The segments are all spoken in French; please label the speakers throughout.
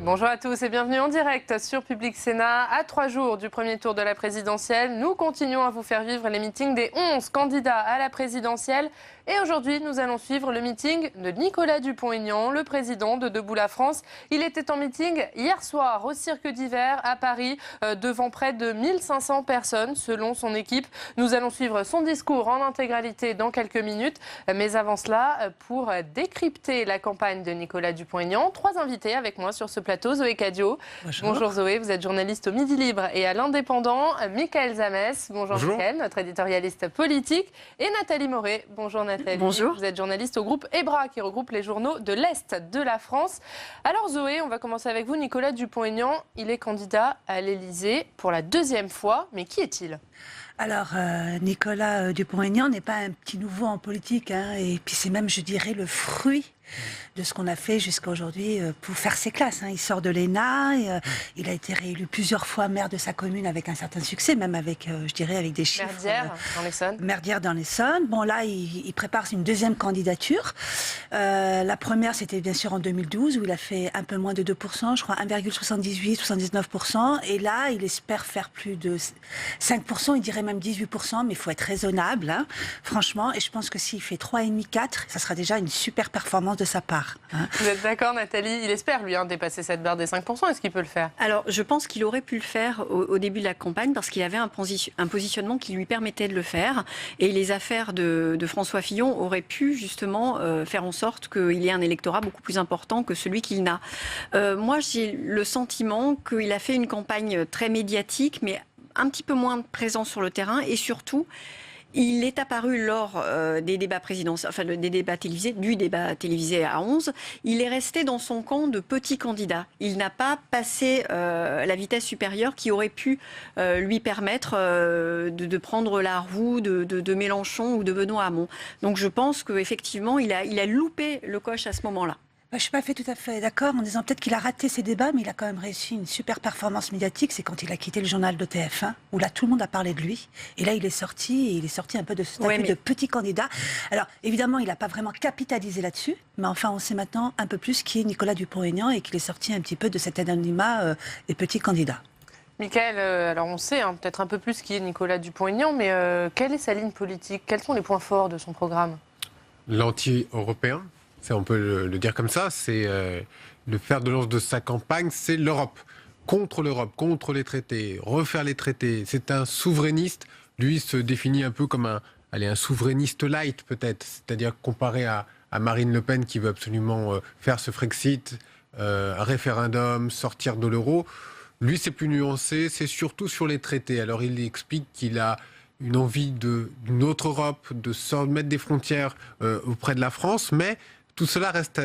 Speaker 1: Bonjour à tous et bienvenue en direct sur Public Sénat. À 3 jours du premier tour de la présidentielle, nous continuons à vous faire vivre les meetings des 11 candidats à la présidentielle. Et aujourd'hui, nous allons suivre le meeting de Nicolas Dupont-Aignan, le président de Debout la France. Il était en meeting hier soir au Cirque d'Hiver à Paris, devant près de 1500 personnes selon son équipe. Nous allons suivre son discours en intégralité dans quelques minutes. Mais avant cela, pour décrypter la campagne de Nicolas Dupont-Aignan, 3 invités avec moi sur ce plateau. Zoé Cadio. Bonjour Zoé, vous êtes journaliste au Midi Libre et à l'Indépendant. Michael Zamès. Bonjour Michael, notre éditorialiste politique. Et Nathalie Moret. Bonjour Nathalie.
Speaker 2: Bonjour.
Speaker 1: Vous êtes journaliste au groupe EBRA qui regroupe les journaux de l'Est de la France. Alors Zoé, on va commencer avec vous. Nicolas Dupont-Aignan, il est candidat à l'Élysée pour la 2e fois. Mais qui est-il ?
Speaker 2: Alors, Nicolas Dupont-Aignan n'est pas un petit nouveau en politique, hein, et puis c'est même, je dirais, le fruit de ce qu'on a fait jusqu'à aujourd'hui pour faire ses classes. Hein. Il sort de l'ENA, et, il a été réélu plusieurs fois maire de sa commune avec un certain succès, même avec, je dirais, avec des chiffres...
Speaker 1: Merdière, dans l'Essonne.
Speaker 2: Merdière dans l'Essonne. Bon, là, il prépare une 2e candidature. La première, c'était bien sûr en 2012, où il a fait un peu moins de 2%, je crois 1,78, 79%. Et là, il espère faire plus de 5%, il dirait même 18%, mais il faut être raisonnable, hein, franchement. Et je pense que s'il fait 3,5, 4, ça sera déjà une super performance de sa part. Hein.
Speaker 1: Vous êtes d'accord, Nathalie ? Il espère, lui, dépasser cette barre des 5%. Est-ce qu'il peut le faire ?
Speaker 3: Alors, je pense qu'il aurait pu le faire au début de la campagne parce qu'il avait un positionnement qui lui permettait de le faire. Et les affaires de François Fillon auraient pu, justement, faire en sorte qu'il y ait un électorat beaucoup plus important que celui qu'il n'a. Moi, j'ai le sentiment qu'il a fait une campagne très médiatique, mais un petit peu moins présent sur le terrain et surtout, il est apparu lors des débats présidentiels, enfin des débats télévisés, du débat télévisé à 11. Il est resté dans son camp de petit candidat. Il n'a pas passé la vitesse supérieure qui aurait pu lui permettre de prendre la roue de Mélenchon ou de Benoît Hamon. Donc je pense qu'effectivement, il a loupé le coche à ce moment-là.
Speaker 2: Je ne suis pas tout à fait d'accord en disant peut-être qu'il a raté ses débats, mais il a quand même réussi une super performance médiatique. C'est quand il a quitté le journal de TF1, où là tout le monde a parlé de lui. Et là il est sorti un peu de ce statut de petit candidat. Alors évidemment, il n'a pas vraiment capitalisé là-dessus, mais enfin on sait maintenant un peu plus qui est Nicolas Dupont-Aignan et qu'il est sorti un petit peu de cet anonymat des petits candidats.
Speaker 1: Michael, alors on sait peut-être un peu plus qui est Nicolas Dupont-Aignan, mais quelle est sa ligne politique ? Quels sont les points forts de son programme ?
Speaker 4: L'anti-européen. On peut le dire comme ça, c'est le fer de lance de sa campagne, c'est l'Europe, contre les traités, refaire les traités. C'est un souverainiste, lui se définit un peu comme un souverainiste light peut-être, c'est-à-dire comparé à Marine Le Pen qui veut absolument faire ce Frexit, un référendum, sortir de l'euro. Lui c'est plus nuancé, c'est surtout sur les traités. Alors il explique qu'il a une envie d'une autre Europe, de mettre des frontières auprès de la France, mais tout cela reste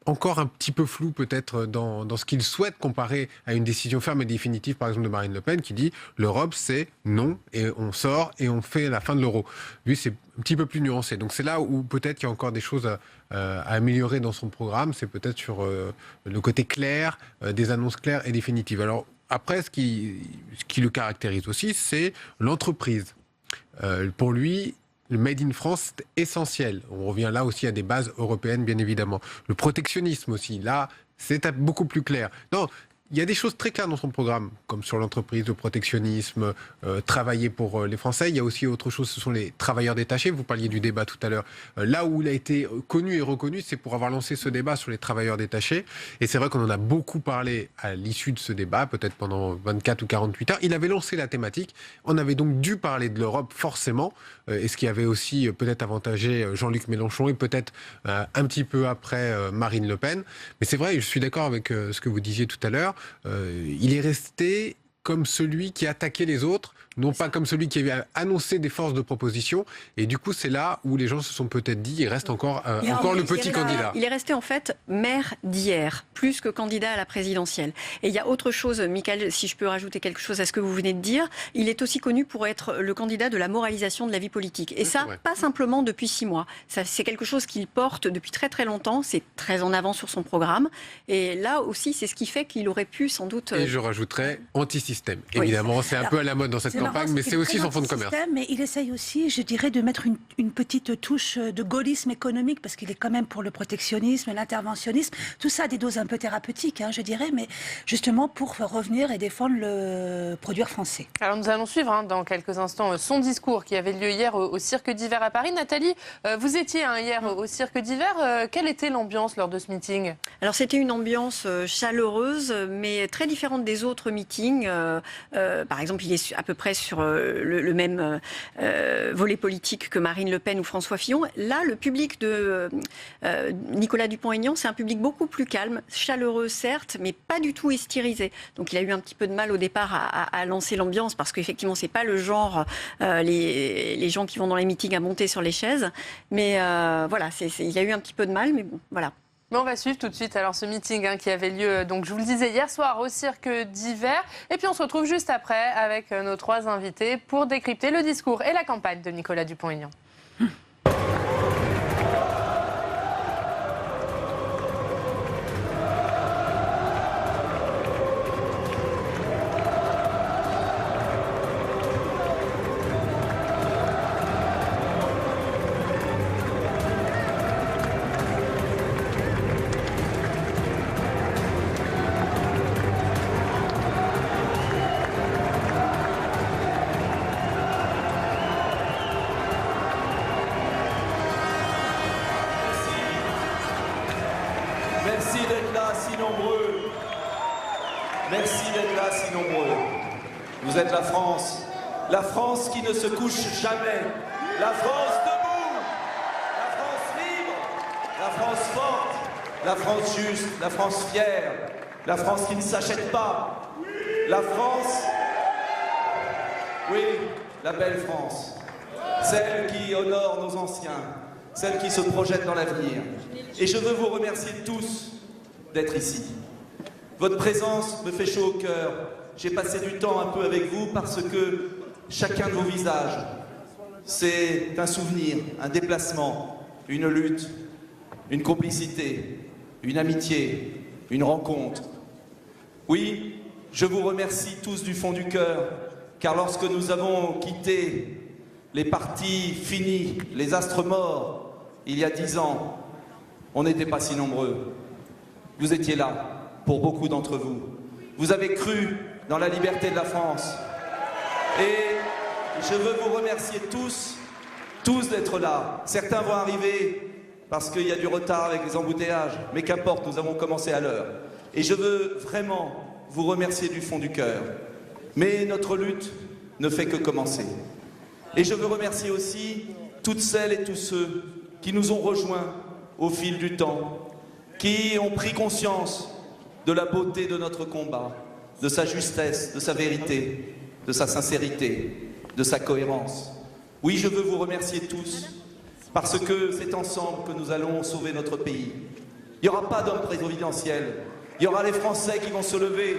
Speaker 4: encore un petit peu flou peut-être dans ce qu'il souhaite comparé à une décision ferme et définitive par exemple de Marine Le Pen qui dit l'Europe c'est non et on sort et on fait la fin de l'euro. Lui c'est un petit peu plus nuancé. Donc c'est là où peut-être il y a encore des choses à améliorer dans son programme. C'est peut-être sur le côté clair, des annonces claires et définitives. Alors après ce qui le caractérise aussi c'est l'entreprise. Pour lui, le Made in France, c'est essentiel. On revient là aussi à des bases européennes, bien évidemment. Le protectionnisme aussi, là, c'est beaucoup plus clair. Non, il y a des choses très claires dans son programme, comme sur l'entreprise, le protectionnisme, travailler pour les Français. Il y a aussi autre chose, ce sont les travailleurs détachés. Vous parliez du débat tout à l'heure. Là où il a été connu et reconnu, c'est pour avoir lancé ce débat sur les travailleurs détachés. Et c'est vrai qu'on en a beaucoup parlé à l'issue de ce débat, peut-être pendant 24 ou 48 heures. Il avait lancé la thématique. On avait donc dû parler de l'Europe, forcément. Et ce qui avait aussi peut-être avantagé Jean-Luc Mélenchon et peut-être un petit peu après Marine Le Pen. Mais c'est vrai, je suis d'accord avec ce que vous disiez tout à l'heure. Il est resté comme celui qui attaquait les autres non pas comme celui qui avait annoncé des forces de proposition. Et du coup, c'est là où les gens se sont peut-être dit, il reste encore le petit candidat.
Speaker 3: Il est resté en fait maire d'hier, plus que candidat à la présidentielle. Et il y a autre chose, Michael, si je peux rajouter quelque chose à ce que vous venez de dire, il est aussi connu pour être le candidat de la moralisation de la vie politique. Et ça, pas simplement depuis 6 mois. C'est quelque chose qu'il porte depuis très très longtemps, c'est très en avant sur son programme. Et là aussi, c'est ce qui fait qu'il aurait pu sans doute...
Speaker 4: Et je rajouterais anti-système. Évidemment, c'est un peu à la mode dans cette campagne, mais c'est aussi son fonds de commerce.
Speaker 2: Mais il essaye aussi, je dirais, de mettre une petite touche de gaullisme économique, parce qu'il est quand même pour le protectionnisme, l'interventionnisme, tout ça a des doses un peu thérapeutiques, hein, je dirais, mais justement pour revenir et défendre le produire français.
Speaker 1: Alors nous allons suivre dans quelques instants son discours qui avait lieu hier au Cirque d'hiver à Paris. Nathalie, vous étiez hier au Cirque d'hiver. Quelle était l'ambiance lors de ce meeting?
Speaker 3: Alors c'était une ambiance chaleureuse, mais très différente des autres meetings. Par exemple, il est à peu près sur le même volet politique que Marine Le Pen ou François Fillon. Là, le public de Nicolas Dupont-Aignan, c'est un public beaucoup plus calme, chaleureux certes, mais pas du tout hystérisé. Donc il a eu un petit peu de mal au départ à lancer l'ambiance, parce qu'effectivement, c'est pas le genre, les gens qui vont dans les meetings à monter sur les chaises. Mais voilà, il y a eu un petit peu de mal, mais bon, voilà.
Speaker 1: Mais on va suivre tout de suite alors ce meeting qui avait lieu, donc je vous le disais, hier soir au Cirque d'hiver. Et puis on se retrouve juste après avec nos 3 invités pour décrypter le discours et la campagne de Nicolas Dupont-Aignan.
Speaker 5: Merci d'être là si nombreux. Merci d'être là si nombreux. Vous êtes la France qui ne se couche jamais. La France debout, la France libre, la France forte, la France juste, la France fière, la France qui ne s'achète pas. La France, oui, la belle France. Celle qui honore nos anciens, celle qui se projette dans l'avenir. Et je veux vous remercier tous d'être ici. Votre présence me fait chaud au cœur. J'ai passé du temps un peu avec vous parce que chacun de vos visages, c'est un souvenir, un déplacement, une lutte, une complicité, une amitié, une rencontre. Oui, je vous remercie tous du fond du cœur, car lorsque nous avons quitté les partis finis, les astres morts, il y a 10 ans, on n'était pas si nombreux. Vous étiez là, pour beaucoup d'entre vous. Vous avez cru dans la liberté de la France. Et je veux vous remercier tous d'être là. Certains vont arriver parce qu'il y a du retard avec les embouteillages, mais qu'importe, nous avons commencé à l'heure. Et je veux vraiment vous remercier du fond du cœur. Mais notre lutte ne fait que commencer. Et je veux remercier aussi toutes celles et tous ceux qui nous ont rejoints au fil du temps, qui ont pris conscience de la beauté de notre combat, de sa justesse, de sa vérité, de sa sincérité, de sa cohérence. Oui, je veux vous remercier tous, parce que c'est ensemble que nous allons sauver notre pays. Il n'y aura pas d'homme présidentiel, il y aura les Français qui vont se lever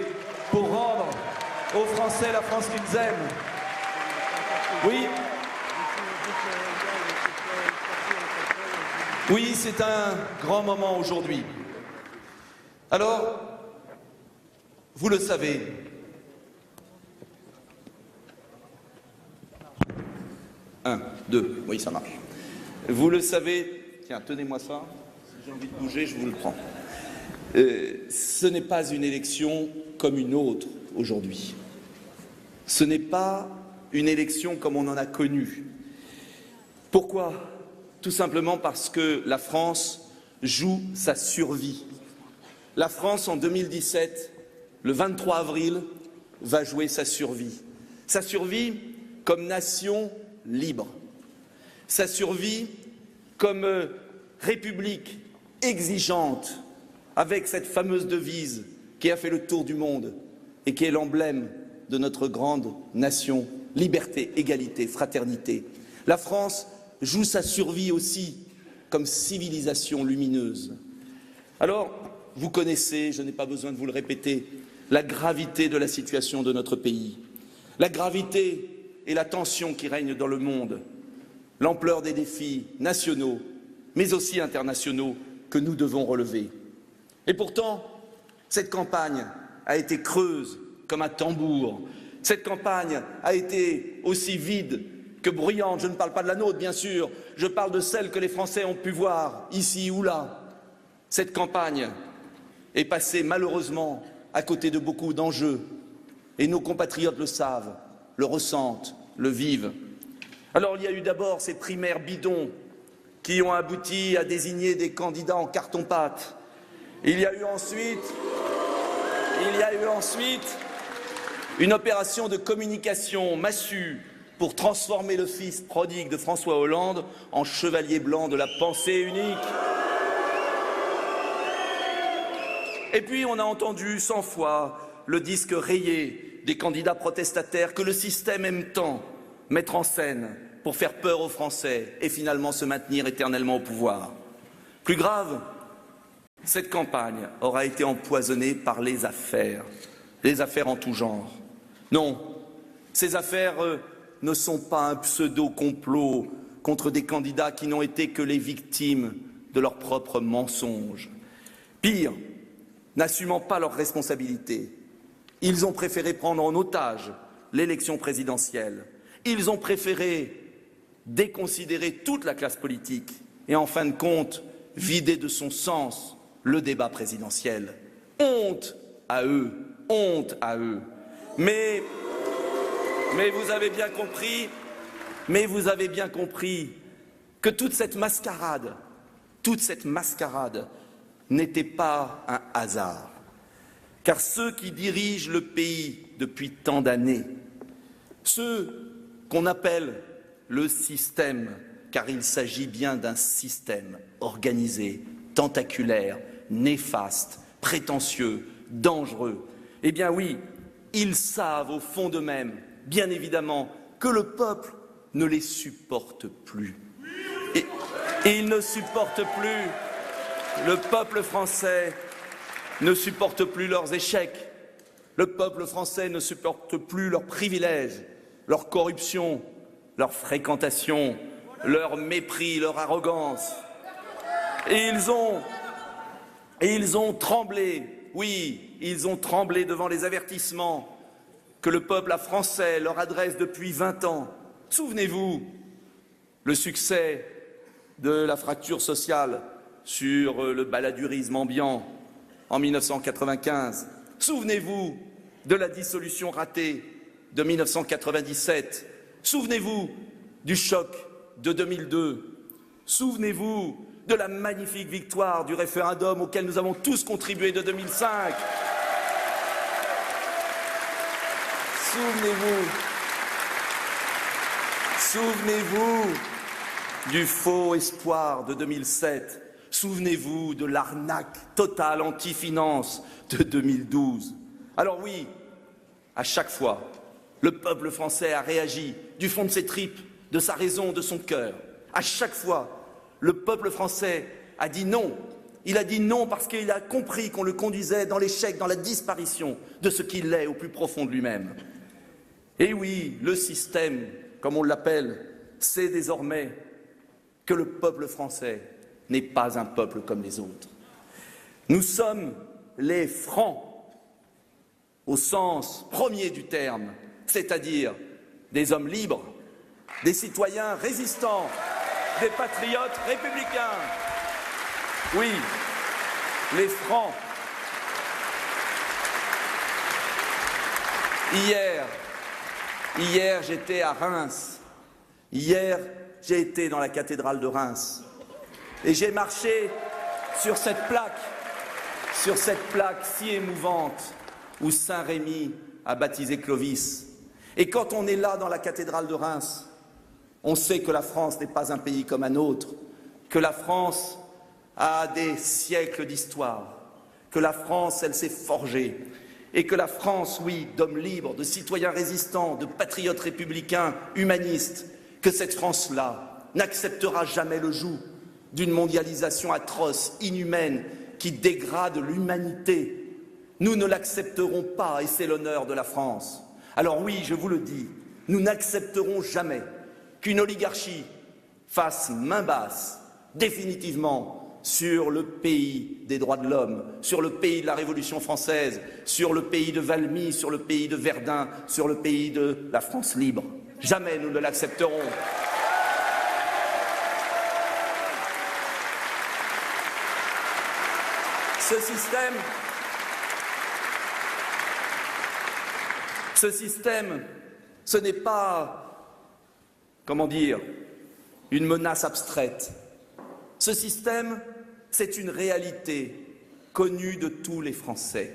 Speaker 5: pour rendre aux Français la France qu'ils aiment. Oui. Oui, c'est un grand moment aujourd'hui. Alors, vous le savez, un, deux, oui, ça marche. Vous le savez, tiens, tenez-moi ça, si j'ai envie de bouger, je vous le prends. Ce n'est pas une élection comme une autre aujourd'hui. Ce n'est pas une élection comme on en a connu. Pourquoi ? Tout simplement parce que la France joue sa survie. La France, en 2017, le 23 avril, va jouer sa survie. Sa survie comme nation libre. Sa survie comme république exigeante, avec cette fameuse devise qui a fait le tour du monde et qui est l'emblème de notre grande nation. Liberté, égalité, fraternité. La France joue sa survie aussi comme civilisation lumineuse. Alors, vous connaissez, je n'ai pas besoin de vous le répéter, la gravité de la situation de notre pays, la gravité et la tension qui règnent dans le monde, l'ampleur des défis nationaux, mais aussi internationaux que nous devons relever. Et pourtant, cette campagne a été creuse comme un tambour. Cette campagne a été aussi vide que bruyante. Je ne parle pas de la nôtre, bien sûr, je parle de celle que les Français ont pu voir, ici ou là. Cette campagne est passée malheureusement à côté de beaucoup d'enjeux, et nos compatriotes le savent, le ressentent, le vivent. Alors il y a eu d'abord ces primaires bidons qui ont abouti à désigner des candidats en carton-pâte. Il y a eu ensuite une opération de communication massue pour transformer le fils prodigue de François Hollande en chevalier blanc de la pensée unique. Et puis on a entendu 100 fois le disque rayé des candidats protestataires que le système aime tant mettre en scène pour faire peur aux Français et finalement se maintenir éternellement au pouvoir. Plus grave, cette campagne aura été empoisonnée par les affaires en tout genre. Non, ces affaires ne sont pas un pseudo-complot contre des candidats qui n'ont été que les victimes de leurs propres mensonges. Pire, n'assumant pas leurs responsabilités, ils ont préféré prendre en otage l'élection présidentielle. Ils ont préféré déconsidérer toute la classe politique et, en fin de compte, vider de son sens le débat présidentiel. Honte à eux, honte à eux. Mais vous avez bien compris que toute cette mascarade n'était pas un hasard. Car ceux qui dirigent le pays depuis tant d'années, ceux qu'on appelle le système, car il s'agit bien d'un système organisé, tentaculaire, néfaste, prétentieux, dangereux, eh bien oui, ils savent au fond d'eux-mêmes, bien évidemment, que le peuple ne les supporte plus. Et il ne supporte plus, le peuple français ne supporte plus leurs échecs, le peuple français ne supporte plus leurs privilèges, leur corruption, leur fréquentation, leur mépris, leur arrogance. Et ils ont tremblé, oui, ils ont tremblé devant les avertissements que le peuple français leur adresse depuis 20 ans. Souvenez-vous, le succès de la fracture sociale sur le baladurisme ambiant en 1995. Souvenez-vous de la dissolution ratée de 1997. Souvenez-vous du choc de 2002. Souvenez-vous de la magnifique victoire du référendum auquel nous avons tous contribué de 2005. Souvenez-vous du faux espoir de 2007. Souvenez-vous de l'arnaque totale anti-finance de 2012. Alors oui, à chaque fois, le peuple français a réagi du fond de ses tripes, de sa raison, de son cœur. À chaque fois, le peuple français a dit non. Il a dit non parce qu'il a compris qu'on le conduisait dans l'échec, dans la disparition de ce qu'il est au plus profond de lui-même. Et oui, le système, comme on l'appelle, sait désormais que le peuple français n'est pas un peuple comme les autres. Nous sommes les Francs, au sens premier du terme, c'est-à-dire des hommes libres, des citoyens résistants, des patriotes républicains. Oui, les Francs. Hier, j'étais à Reims. Hier, j'ai été dans la cathédrale de Reims. Et j'ai marché sur cette plaque si émouvante où Saint Rémy a baptisé Clovis. Et quand on est là dans la cathédrale de Reims, on sait que la France n'est pas un pays comme un autre, que la France a des siècles d'histoire, que la France, elle s'est forgée. et que la France, oui, d'hommes libres, de citoyens résistants, de patriotes républicains, humanistes, que cette France-là n'acceptera jamais le joug d'une mondialisation atroce, inhumaine, qui dégrade l'humanité. Nous ne l'accepterons pas, et c'est l'honneur de la France. Alors oui, je vous le dis, nous n'accepterons jamais qu'une oligarchie fasse main basse, définitivement, sur le pays des droits de l'homme, sur le pays de la Révolution française, sur le pays de Valmy, sur le pays de Verdun, sur le pays de la France libre. Jamais nous ne l'accepterons. Ce système, ce n'est pas, comment dire, une menace abstraite. Ce système, c'est une réalité connue de tous les Français.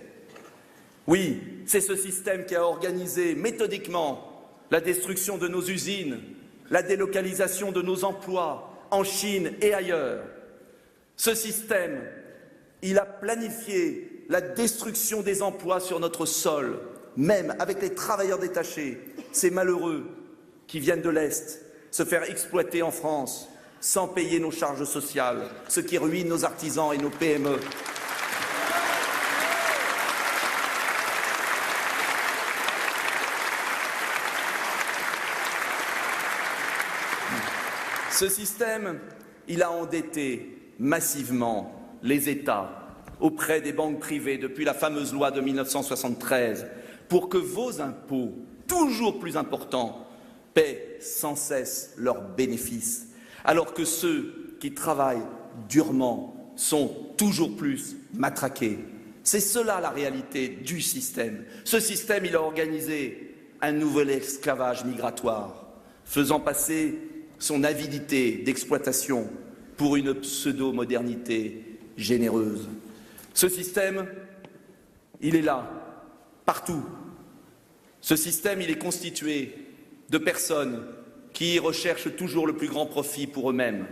Speaker 5: Oui, c'est ce système qui a organisé méthodiquement la destruction de nos usines, la délocalisation de nos emplois en Chine et ailleurs. Ce système, il a planifié la destruction des emplois sur notre sol, même avec les travailleurs détachés, ces malheureux qui viennent de l'Est, se faire exploiter en France sans payer nos charges sociales, ce qui ruine nos artisans et nos PME. Ce système, il a endetté massivement les États auprès des banques privées depuis la fameuse loi de 1973 pour que vos impôts, toujours plus importants, paient sans cesse leurs bénéfices, alors que ceux qui travaillent durement sont toujours plus matraqués. C'est cela la réalité du système. Ce système, il a organisé un nouvel esclavage migratoire, faisant passer son avidité d'exploitation pour une pseudo-modernité généreuse. Ce système, il est là, partout. Ce système, il est constitué de personnes qui recherchent toujours le plus grand profit pour eux-mêmes.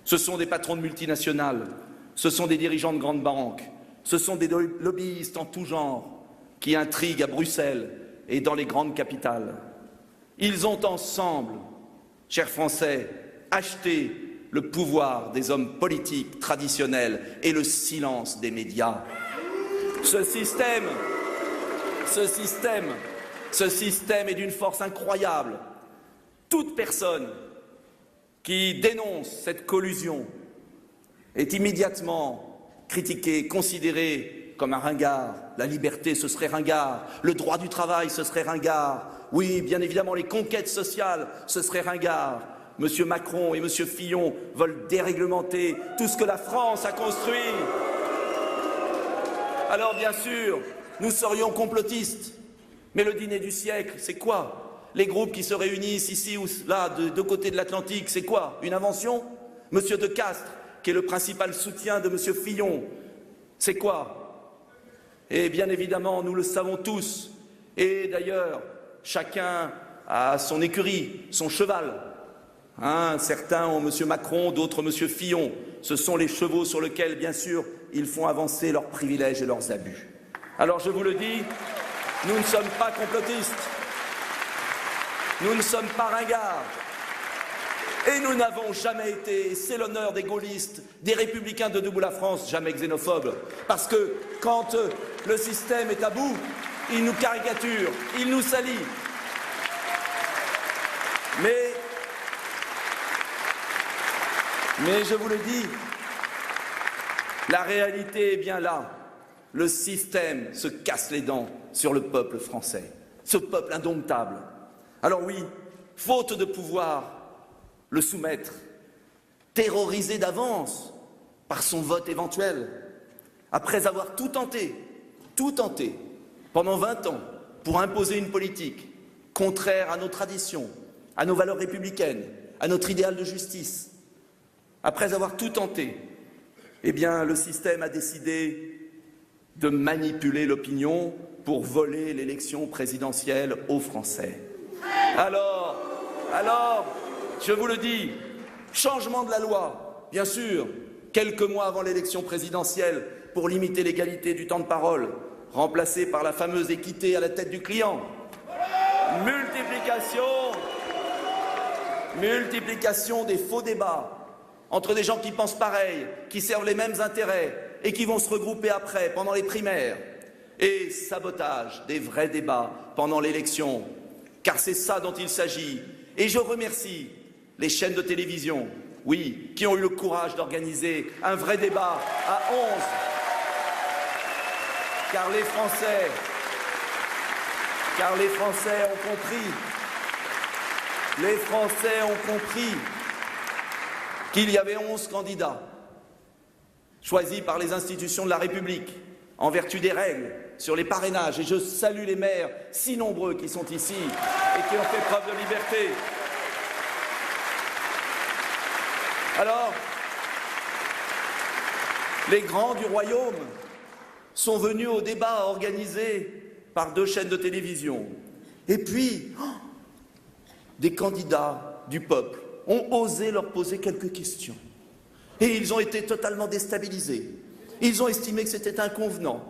Speaker 5: Ce sont des patrons de multinationales, ce sont des dirigeants de grandes banques, ce sont des lobbyistes en tout genre qui intriguent à Bruxelles et dans les grandes capitales. Ils ont ensemble, chers Français, acheté le pouvoir des hommes politiques traditionnels et le silence des médias. Ce système est d'une force incroyable. Toute personne qui dénonce cette collusion est immédiatement critiquée, considérée comme un ringard. La liberté, ce serait ringard. Le droit du travail, ce serait ringard. Oui, bien évidemment, les conquêtes sociales, ce serait ringard. Monsieur Macron et Monsieur Fillon veulent déréglementer tout ce que la France a construit. Alors, bien sûr, nous serions complotistes. Mais le dîner du siècle, c'est quoi? Les groupes qui se réunissent ici ou là, de deux côtés de l'Atlantique, c'est quoi? Une invention? Monsieur De Castres, qui est le principal soutien de Monsieur Fillon, c'est quoi? Et bien évidemment, nous le savons tous. Et d'ailleurs, chacun a son écurie, son cheval. Certains ont Monsieur Macron, d'autres Monsieur Fillon. Ce sont les chevaux sur lesquels, bien sûr, ils font avancer leurs privilèges et leurs abus. Alors je vous le dis, nous ne sommes pas complotistes, nous ne sommes pas ringards, et nous n'avons jamais été, c'est l'honneur des gaullistes, des républicains de Debout la France, jamais xénophobes, parce que quand le système est à bout, il nous caricature, il nous salit. Mais je vous le dis, la réalité est bien là. Le système se casse les dents sur le peuple français, ce peuple indomptable. Alors oui, faute de pouvoir le soumettre, terrorisé d'avance par son vote éventuel, après avoir tout tenté, pendant 20 ans, pour imposer une politique contraire à nos traditions, à nos valeurs républicaines, à notre idéal de justice, après avoir tout tenté, eh bien, le système a décidé de manipuler l'opinion pour voler l'élection présidentielle aux Français. Alors, je vous le dis, changement de la loi, bien sûr, quelques mois avant l'élection présidentielle, pour limiter l'égalité du temps de parole, remplacée par la fameuse équité à la tête du client. Multiplication des faux débats entre des gens qui pensent pareil, qui servent les mêmes intérêts et qui vont se regrouper après, pendant les primaires. Et sabotage des vrais débats pendant l'élection, car c'est ça dont il s'agit. Et je remercie les chaînes de télévision, oui, qui ont eu le courage d'organiser un vrai débat à 11. Car les Français ont compris. Les Français ont compris qu'il y avait 11 candidats choisis par les institutions de la République en vertu des règles sur les parrainages. Et je salue les maires si nombreux qui sont ici et qui ont fait preuve de liberté. Alors, les grands du royaume sont venus au débat organisé par 2 chaînes de télévision. Et puis, des candidats du peuple ont osé leur poser quelques questions. Et ils ont été totalement déstabilisés. Ils ont estimé que c'était inconvenant,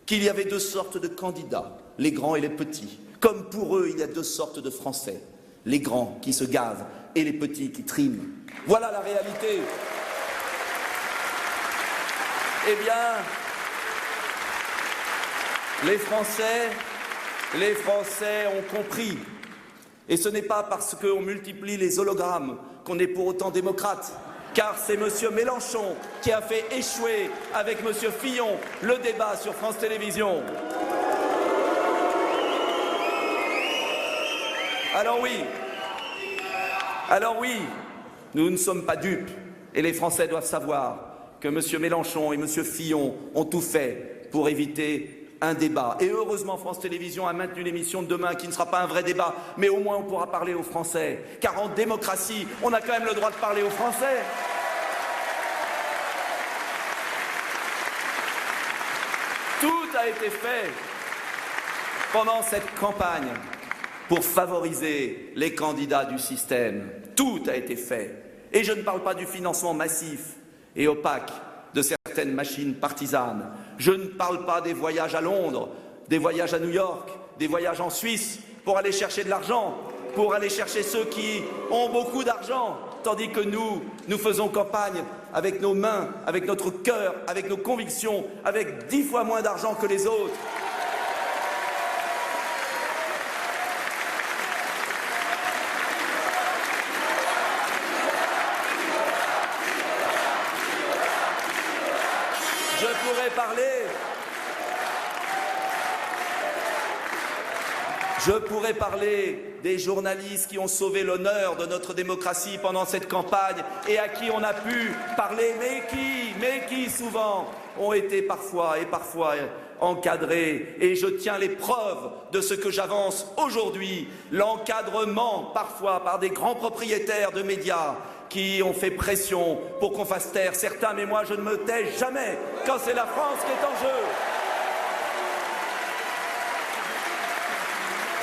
Speaker 5: qu'il y avait 2 sortes de candidats, les grands et les petits. Comme pour eux, il y a 2 sortes de Français, les grands qui se gavent et les petits qui triment. Voilà la réalité. Eh bien, les Français ont compris. Et ce n'est pas parce qu'on multiplie les hologrammes qu'on est pour autant démocrate, car c'est M. Mélenchon qui a fait échouer avec M. Fillon le débat sur France Télévisions. Alors oui, nous ne sommes pas dupes, et les Français doivent savoir que M. Mélenchon et M. Fillon ont tout fait pour éviter un débat. Et heureusement, France Télévisions a maintenu l'émission de demain qui ne sera pas un vrai débat, mais au moins on pourra parler aux Français. Car en démocratie, on a quand même le droit de parler aux Français. Tout a été fait pendant cette campagne pour favoriser les candidats du système. Tout a été fait. Et je ne parle pas du financement massif et opaque de certaines machines partisanes. Je ne parle pas des voyages à Londres, des voyages à New York, des voyages en Suisse pour aller chercher de l'argent, pour aller chercher ceux qui ont beaucoup d'argent, tandis que nous faisons campagne avec nos mains, avec notre cœur, avec nos convictions, avec 10 fois moins d'argent que les autres. Je pourrais parler des journalistes qui ont sauvé l'honneur de notre démocratie pendant cette campagne et à qui on a pu parler, mais qui souvent ont été parfois encadrés. Et je tiens les preuves de ce que j'avance aujourd'hui, l'encadrement parfois par des grands propriétaires de médias qui ont fait pression pour qu'on fasse taire certains, mais moi je ne me tais jamais quand c'est la France qui est en jeu.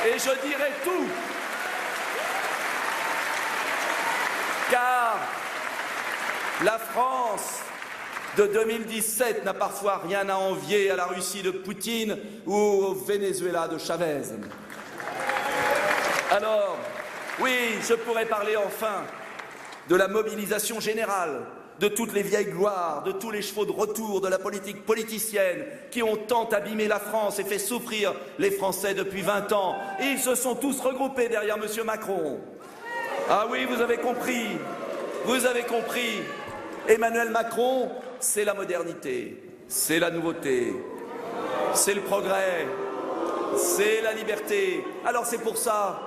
Speaker 5: Et je dirai tout, car la France de 2017 n'a parfois rien à envier à la Russie de Poutine ou au Venezuela de Chavez. Alors, oui, je pourrais parler enfin de la mobilisation générale, de toutes les vieilles gloires, de tous les chevaux de retour de la politique politicienne qui ont tant abîmé la France et fait souffrir les Français depuis 20 ans. Et ils se sont tous regroupés derrière M. Macron. Ah oui, vous avez compris. Emmanuel Macron, c'est la modernité, c'est la nouveauté, c'est le progrès, c'est la liberté. Alors c'est pour ça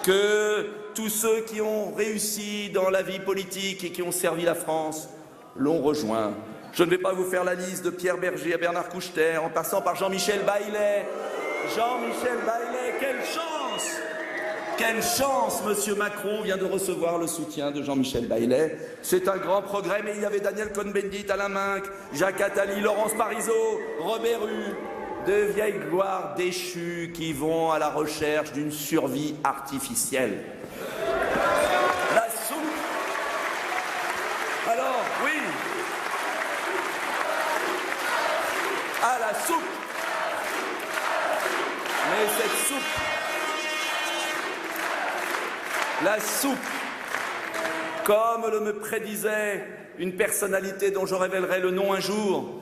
Speaker 5: que tous ceux qui ont réussi dans la vie politique et qui ont servi la France l'ont rejoint. Je ne vais pas vous faire la liste de Pierre Berger à Bernard Kouchner, en passant par Jean-Michel Baillet. Jean-Michel Baillet, quelle chance! Quelle chance, Monsieur Macron vient de recevoir le soutien de Jean-Michel Baillet. C'est un grand progrès, mais il y avait Daniel Cohn-Bendit, Alain Minc, Jacques Attali, Laurence Parisot, Robert Hue, de vieilles gloires déchues qui vont à la recherche d'une survie artificielle. La soupe. Alors, oui. À la soupe. Mais cette soupe, la soupe, comme le me prédisait une personnalité dont je révélerai le nom un jour,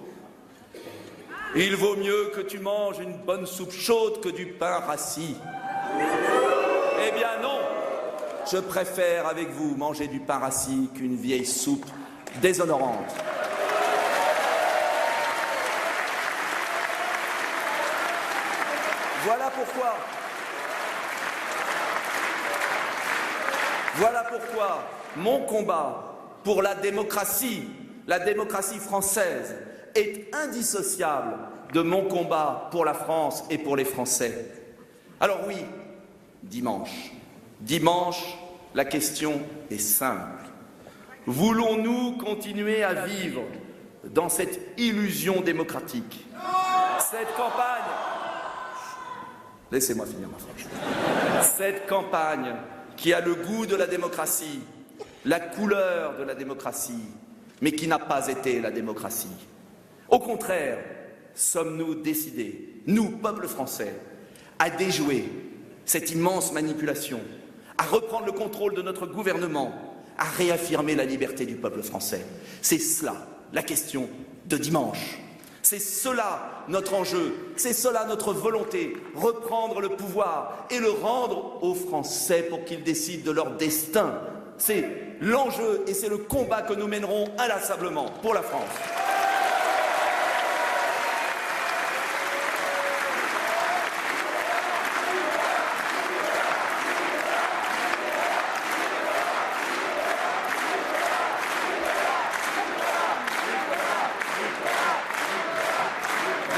Speaker 5: il vaut mieux que tu manges une bonne soupe chaude que du pain rassis. Eh bien non, je préfère avec vous manger du pain rassis qu'une vieille soupe déshonorante. Voilà pourquoi mon combat pour la démocratie française, est indissociable de mon combat pour la France et pour les Français. Alors oui, dimanche, la question est simple. Voulons-nous continuer à vivre dans cette illusion démocratique? Cette campagne... Laissez-moi finir ma phrase. Cette campagne qui a le goût de la démocratie, la couleur de la démocratie, mais qui n'a pas été la démocratie. Au contraire, sommes-nous décidés, nous, peuple français, à déjouer cette immense manipulation, à reprendre le contrôle de notre gouvernement, à réaffirmer la liberté du peuple français. C'est cela, la question de dimanche. C'est cela notre enjeu, c'est cela notre volonté, reprendre le pouvoir et le rendre aux Français pour qu'ils décident de leur destin. C'est l'enjeu et c'est le combat que nous mènerons inlassablement pour la France.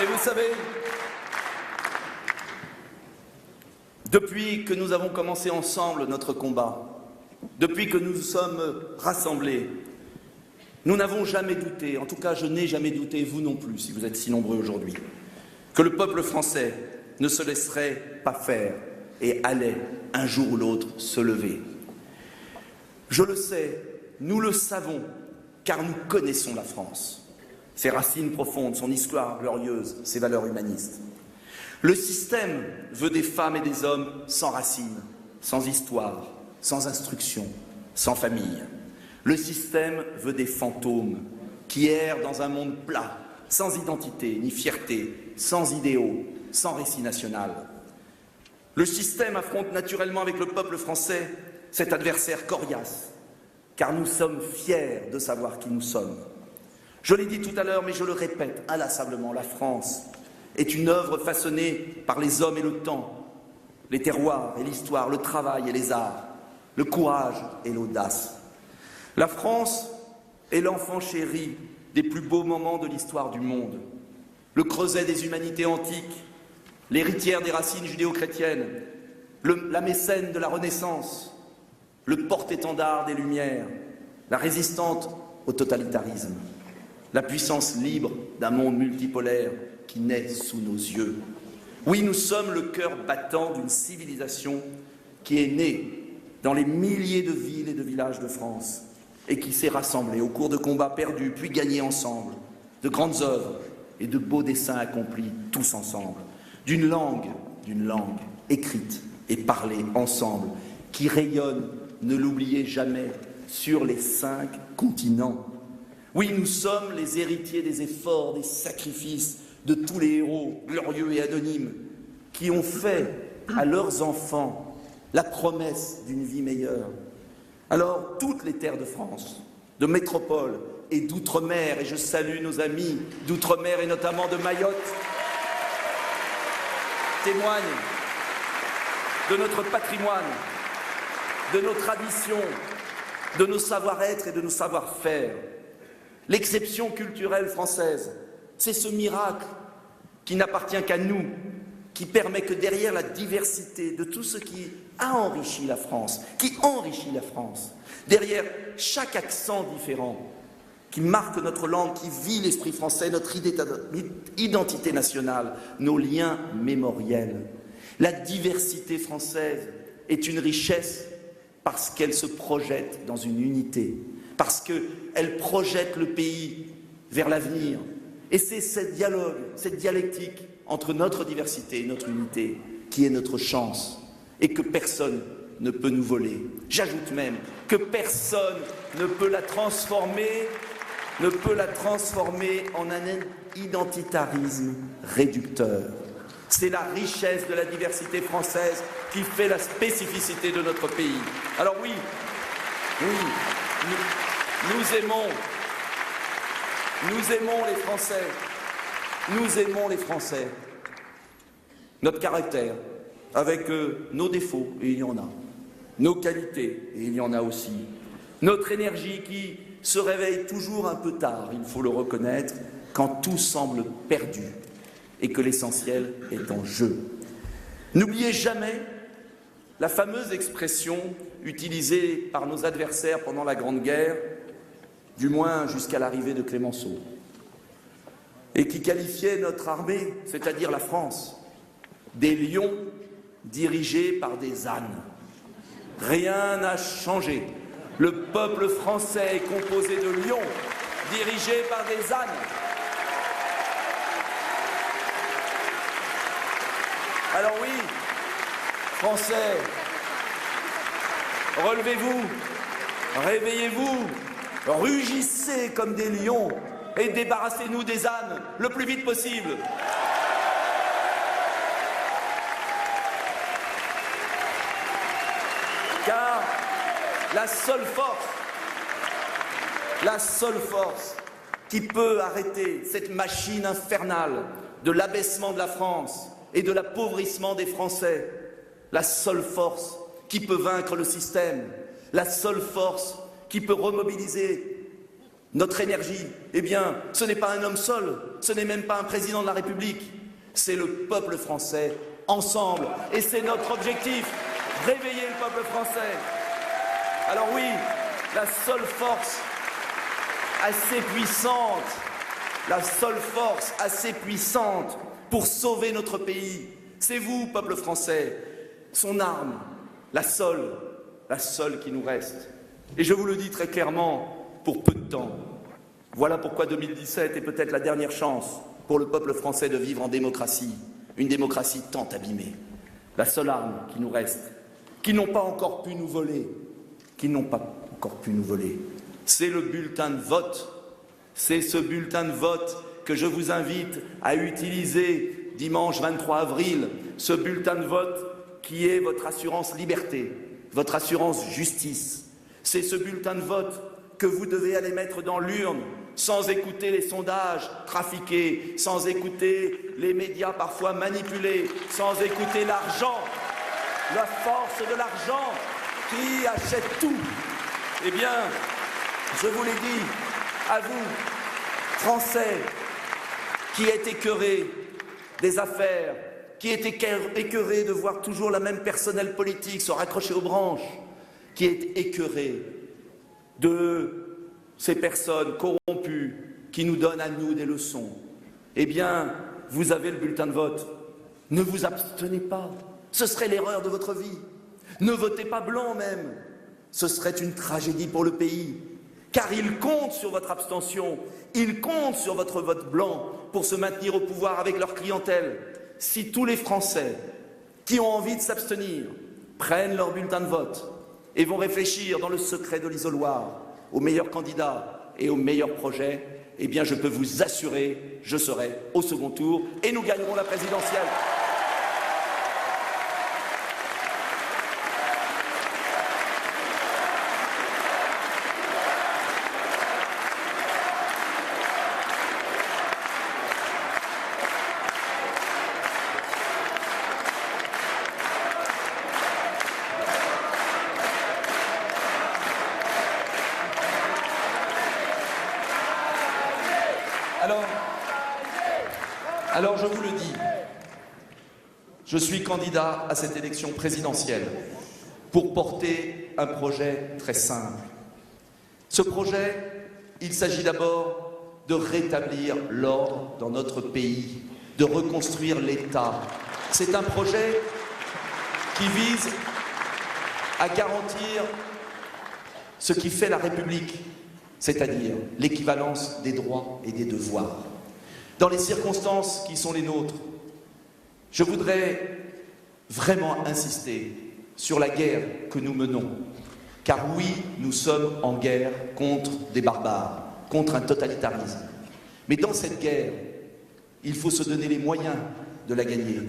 Speaker 5: Et vous savez, depuis que nous avons commencé ensemble notre combat, depuis que nous nous sommes rassemblés, nous n'avons jamais douté, en tout cas je n'ai jamais douté, vous non plus, si vous êtes si nombreux aujourd'hui, que le peuple français ne se laisserait pas faire et allait un jour ou l'autre se lever. Je le sais, nous le savons, car nous connaissons la France. Ses racines profondes, son histoire glorieuse, ses valeurs humanistes. Le système veut des femmes et des hommes sans racines, sans histoire, sans instruction, sans famille. Le système veut des fantômes qui errent dans un monde plat, sans identité ni fierté, sans idéaux, sans récit national. Le système affronte naturellement avec le peuple français cet adversaire coriace, car nous sommes fiers de savoir qui nous sommes. Je l'ai dit tout à l'heure, mais je le répète inlassablement, la France est une œuvre façonnée par les hommes et le temps, les terroirs et l'histoire, le travail et les arts, le courage et l'audace. La France est l'enfant chéri des plus beaux moments de l'histoire du monde, le creuset des humanités antiques, l'héritière des racines judéo-chrétiennes, la mécène de la Renaissance, le porte-étendard des Lumières, la résistante au totalitarisme. La puissance libre d'un monde multipolaire qui naît sous nos yeux. Oui, nous sommes le cœur battant d'une civilisation qui est née dans les milliers de villes et de villages de France et qui s'est rassemblée au cours de combats perdus puis gagnés ensemble, de grandes œuvres et de beaux dessins accomplis tous ensemble, d'une langue écrite et parlée ensemble qui rayonne, ne l'oubliez jamais, sur les 5 continents. Oui, nous sommes les héritiers des efforts, des sacrifices de tous les héros glorieux et anonymes qui ont fait à leurs enfants la promesse d'une vie meilleure. Alors, toutes les terres de France, de métropole et d'outre-mer, et je salue nos amis d'outre-mer et notamment de Mayotte, témoignent de notre patrimoine, de nos traditions, de nos savoir-être et de nos savoir-faire. L'exception culturelle française, c'est ce miracle qui n'appartient qu'à nous, qui permet que derrière la diversité de tout ce qui a enrichi la France, qui enrichit la France, derrière chaque accent différent qui marque notre langue, qui vit l'esprit français, notre identité nationale, nos liens mémoriels. La diversité française est une richesse parce qu'elle se projette dans une unité, parce qu'elle projette le pays vers l'avenir, Et c'est ce dialogue, cette dialectique entre notre diversité et notre unité qui est notre chance et que personne ne peut nous voler. J'ajoute même que personne ne peut la transformer en un identitarisme réducteur. C'est la richesse de la diversité française qui fait la spécificité de notre pays. Alors oui, nous aimons les Français. Nous aimons les Français. Notre caractère, avec nos défauts, et il y en a. Nos qualités, et il y en a aussi. Notre énergie qui se réveille toujours un peu tard, il faut le reconnaître, quand tout semble perdu et que l'essentiel est en jeu. N'oubliez jamais la fameuse expression utilisée par nos adversaires pendant la Grande Guerre, du moins jusqu'à l'arrivée de Clémenceau, et qui qualifiait notre armée, c'est-à-dire la France, des lions dirigés par des ânes. Rien n'a changé. Le peuple français est composé de lions dirigés par des ânes. Alors oui, Français, relevez-vous, réveillez-vous, rugissez comme des lions et débarrassez-nous des ânes le plus vite possible. Car la seule force qui peut arrêter cette machine infernale de l'abaissement de la France et de l'appauvrissement des Français, la seule force qui peut vaincre le système, la seule force qui peut remobiliser notre énergie, eh bien, ce n'est pas un homme seul, ce n'est même pas un président de la République, c'est le peuple français, ensemble, et c'est notre objectif, réveiller le peuple français. Alors oui, la seule force assez puissante pour sauver notre pays, c'est vous, peuple français, son arme, la seule qui nous reste. Et je vous le dis très clairement, pour peu de temps. Voilà pourquoi 2017 est peut-être la dernière chance pour le peuple français de vivre en démocratie, une démocratie tant abîmée. La seule arme qui nous reste, qu'ils n'ont pas encore pu nous voler, c'est le bulletin de vote. C'est ce bulletin de vote que je vous invite à utiliser dimanche 23 avril, ce bulletin de vote qui est votre assurance liberté, votre assurance justice. C'est ce bulletin de vote que vous devez aller mettre dans l'urne, sans écouter les sondages trafiqués, sans écouter les médias parfois manipulés, sans écouter l'argent, la force de l'argent qui achète tout. Eh bien, je vous l'ai dit, à vous, Français, qui êtes écœurés des affaires, qui êtes écœurés de voir toujours la même personnel politique se raccrocher aux branches, qui êtes écœurés de ces personnes corrompues qui nous donnent à nous des leçons, eh bien, vous avez le bulletin de vote. Ne vous abstenez pas, ce serait l'erreur de votre vie. Ne votez pas blanc même, ce serait une tragédie pour le pays. Car il compte sur votre abstention, il compte sur votre vote blanc pour se maintenir au pouvoir avec leur clientèle. Si tous les Français qui ont envie de s'abstenir prennent leur bulletin de vote et vont réfléchir dans le secret de l'isoloir aux meilleurs candidats et aux meilleurs projets, eh bien je peux vous assurer, je serai au second tour et nous gagnerons la présidentielle. Alors je vous le dis, je suis candidat à cette élection présidentielle pour porter un projet très simple. Ce projet, il s'agit d'abord de rétablir l'ordre dans notre pays, de reconstruire l'État. C'est un projet qui vise à garantir ce qui fait la République, c'est-à-dire l'équivalence des droits et des devoirs. dans les circonstances qui sont les nôtres, je voudrais vraiment insister sur la guerre que nous menons. Car oui, nous sommes en guerre contre des barbares, contre un totalitarisme. Mais dans cette guerre, il faut se donner les moyens de la gagner.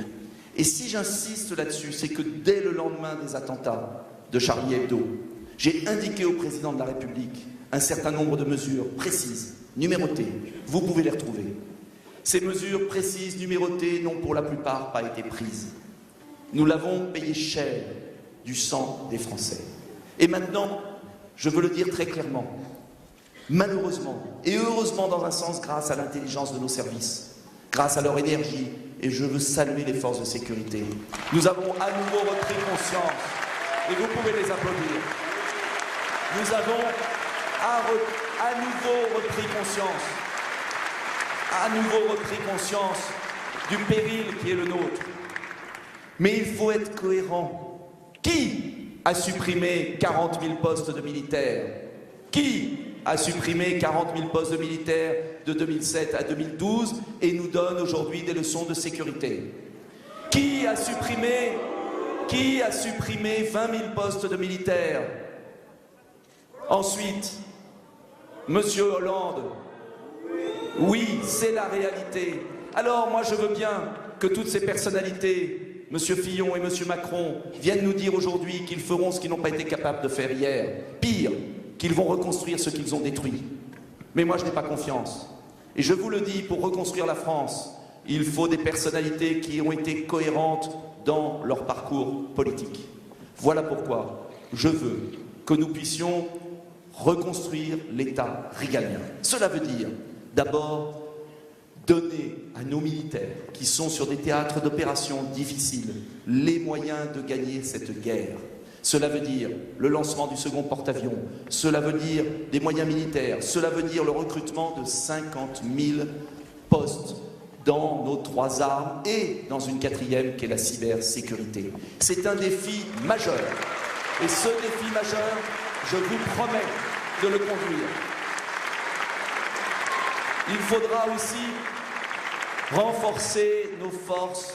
Speaker 5: Et si j'insiste là-dessus, c'est que dès le lendemain des attentats de Charlie Hebdo, j'ai indiqué au président de la République un certain nombre de mesures précises, numérotées. Vous pouvez les retrouver. Ces mesures précises, numérotées, n'ont pour la plupart pas été prises. Nous l'avons payé cher du sang des Français. Et maintenant, je veux le dire très clairement, malheureusement et heureusement dans un sens grâce à l'intelligence de nos services, grâce à leur énergie, et je veux saluer les forces de sécurité, nous avons à nouveau repris conscience, et vous pouvez les applaudir, nous avons à nouveau repris conscience du péril qui est le nôtre. Mais il faut être cohérent. Qui a supprimé 40 000 postes de militaires? Qui a supprimé 40 000 postes de militaires de 2007 à 2012 et nous donne aujourd'hui des leçons de sécurité? Qui a supprimé 20 000 postes de militaires? Ensuite, Monsieur Hollande, oui, c'est la réalité. Alors moi je veux bien que toutes ces personnalités, Monsieur Fillon et Monsieur Macron, viennent nous dire aujourd'hui qu'ils feront ce qu'ils n'ont pas été capables de faire hier. Pire, qu'ils vont reconstruire ce qu'ils ont détruit. Mais moi je n'ai pas confiance. Et je vous le dis, pour reconstruire la France, il faut des personnalités qui ont été cohérentes dans leur parcours politique. Voilà pourquoi je veux que nous puissions reconstruire l'État régalien. Cela veut dire d'abord donner à nos militaires qui sont sur des théâtres d'opérations difficiles les moyens de gagner cette guerre. Cela veut dire le lancement du second porte-avions, cela veut dire des moyens militaires, cela veut dire le recrutement de 50 000 postes dans nos 3 armes et dans une 4e qui est la cybersécurité. C'est un défi majeur. Et ce défi majeur, je vous promets de le conduire. Il faudra aussi renforcer nos forces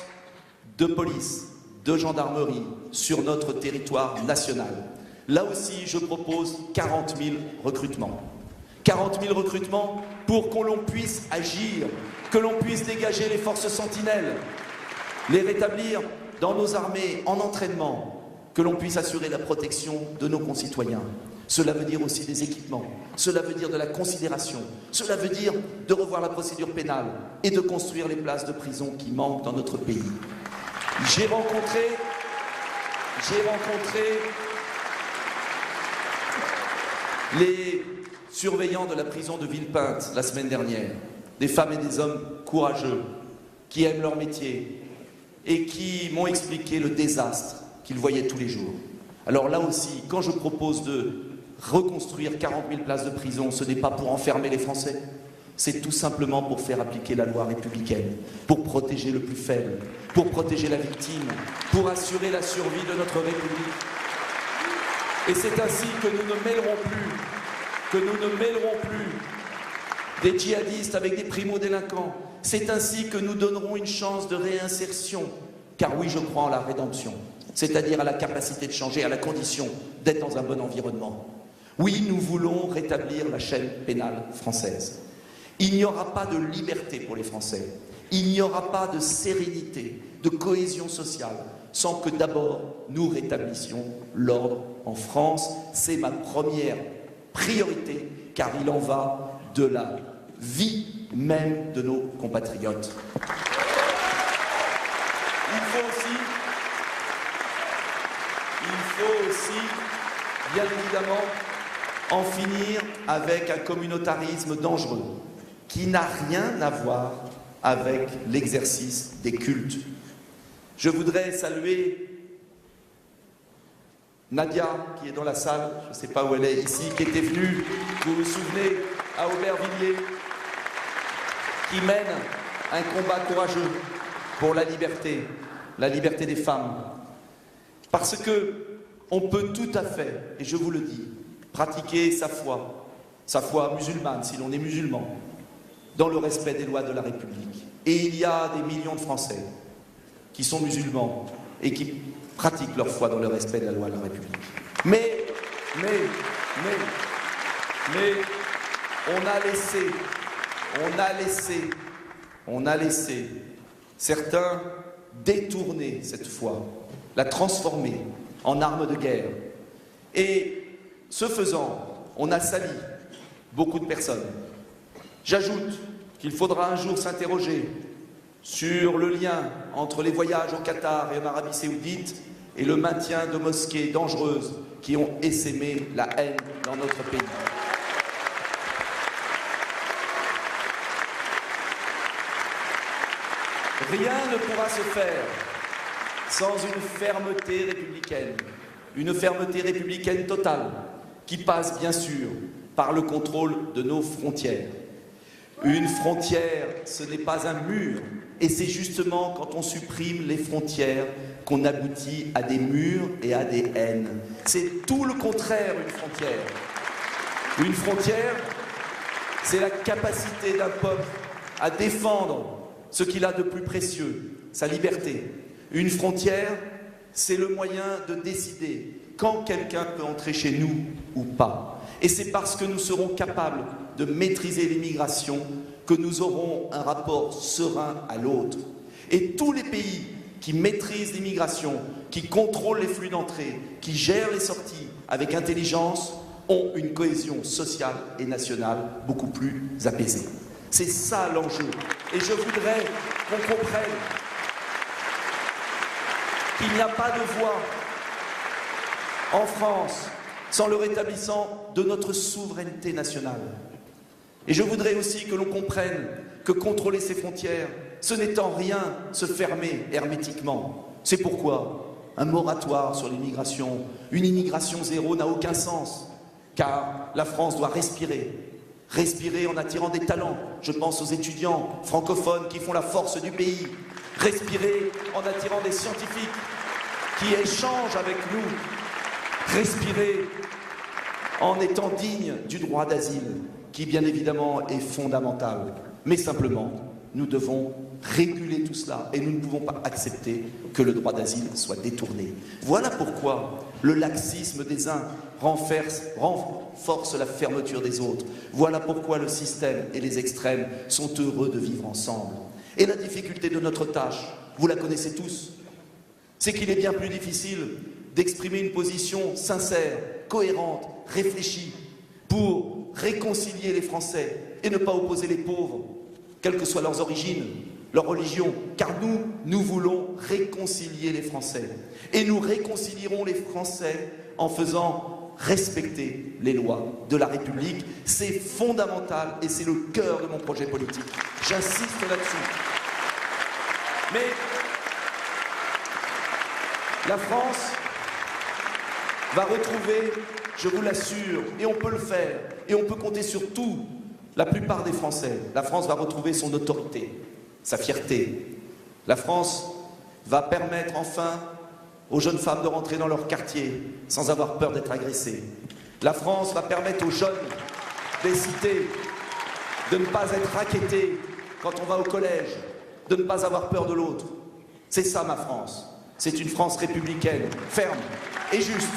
Speaker 5: de police, de gendarmerie sur notre territoire national. Là aussi, je propose 40 000 recrutements. 40 000 recrutements pour que l'on puisse agir, que l'on puisse dégager les forces sentinelles, les rétablir dans nos armées en entraînement, que l'on puisse assurer la protection de nos concitoyens. Cela veut dire aussi des équipements, cela veut dire de la considération, cela veut dire de revoir la procédure pénale et de construire les places de prison qui manquent dans notre pays. J'ai rencontré les surveillants de la prison de Villepinte la semaine dernière, des femmes et des hommes courageux qui aiment leur métier et qui m'ont expliqué le désastre qu'ils voyaient tous les jours. Alors là aussi, quand je propose de reconstruire 40 000 places de prison, ce n'est pas pour enfermer les Français, c'est tout simplement pour faire appliquer la loi républicaine, pour protéger le plus faible, pour protéger la victime, pour assurer la survie de notre République. Et c'est ainsi que nous ne mêlerons plus des djihadistes avec des primo-délinquants. C'est ainsi que nous donnerons une chance de réinsertion, car oui, je crois en la rédemption, c'est-à-dire à la capacité de changer, à la condition d'être dans un bon environnement. Oui, nous voulons rétablir la chaîne pénale française. Il n'y aura pas de liberté pour les Français. Il n'y aura pas de sérénité, de cohésion sociale, sans que d'abord nous rétablissions l'ordre en France. C'est ma première priorité, car il en va de la vie même de nos compatriotes. Il faut aussi, bien évidemment, en finir avec un communautarisme dangereux qui n'a rien à voir avec l'exercice des cultes. Je voudrais saluer Nadia, qui est dans la salle, je ne sais pas où elle est ici, qui était venue, vous vous souvenez, à Aubervilliers, qui mène un combat courageux pour la liberté des femmes. Parce que on peut tout à fait, et je vous le dis, pratiquer sa foi musulmane si l'on est musulman, dans le respect des lois de la République. Et il y a des millions de Français qui sont musulmans et qui pratiquent leur foi dans le respect de la loi de la République. Mais on a laissé certains détourner cette foi, la transformer en arme de guerre. Et ce faisant, on a sali beaucoup de personnes. J'ajoute qu'il faudra un jour s'interroger sur le lien entre les voyages au Qatar et en Arabie Saoudite et le maintien de mosquées dangereuses qui ont essaimé la haine dans notre pays. Rien ne pourra se faire sans une fermeté républicaine totale, qui passe bien sûr par le contrôle de nos frontières. Une frontière, ce n'est pas un mur, et c'est justement quand on supprime les frontières qu'on aboutit à des murs et à des haines. C'est tout le contraire, une frontière. Une frontière, c'est la capacité d'un peuple à défendre ce qu'il a de plus précieux, sa liberté. Une frontière, c'est le moyen de décider quand quelqu'un peut entrer chez nous ou pas. Et c'est parce que nous serons capables de maîtriser l'immigration que nous aurons un rapport serein à l'autre. Et tous les pays qui maîtrisent l'immigration, qui contrôlent les flux d'entrée, qui gèrent les sorties avec intelligence, ont une cohésion sociale et nationale beaucoup plus apaisée. C'est ça l'enjeu. Et je voudrais qu'on comprenne qu'il n'y a pas de voie en France sans le rétablissement de notre souveraineté nationale. Et je voudrais aussi que l'on comprenne que contrôler ces frontières, ce n'est en rien se fermer hermétiquement. C'est pourquoi un moratoire sur l'immigration, une immigration zéro n'a aucun sens, car la France doit respirer en attirant des talents. Je pense aux étudiants francophones qui font la force du pays. Respirer en attirant des scientifiques qui échangent avec nous. Respirer en étant digne du droit d'asile, qui bien évidemment est fondamental. Mais simplement, nous devons réguler tout cela et nous ne pouvons pas accepter que le droit d'asile soit détourné. Voilà pourquoi le laxisme des uns renforce la fermeture des autres. Voilà pourquoi le système et les extrêmes sont heureux de vivre ensemble. Et la difficulté de notre tâche, vous la connaissez tous, c'est qu'il est bien plus difficile d'exprimer une position sincère, cohérente, réfléchie, pour réconcilier les Français et ne pas opposer les pauvres, quelles que soient leurs origines, leur religion, car nous voulons réconcilier les Français. Et nous réconcilierons les Français en faisant respecter les lois de la République. C'est fondamental et c'est le cœur de mon projet politique. J'insiste là-dessus. Mais la France va retrouver, je vous l'assure, et on peut le faire, et on peut compter sur tout, la plupart des Français, la France va retrouver son autorité, sa fierté. La France va permettre enfin aux jeunes femmes de rentrer dans leur quartier sans avoir peur d'être agressées. La France va permettre aux jeunes des cités de ne pas être rackettés quand on va au collège, de ne pas avoir peur de l'autre. C'est ça ma France. C'est une France républicaine, ferme et juste.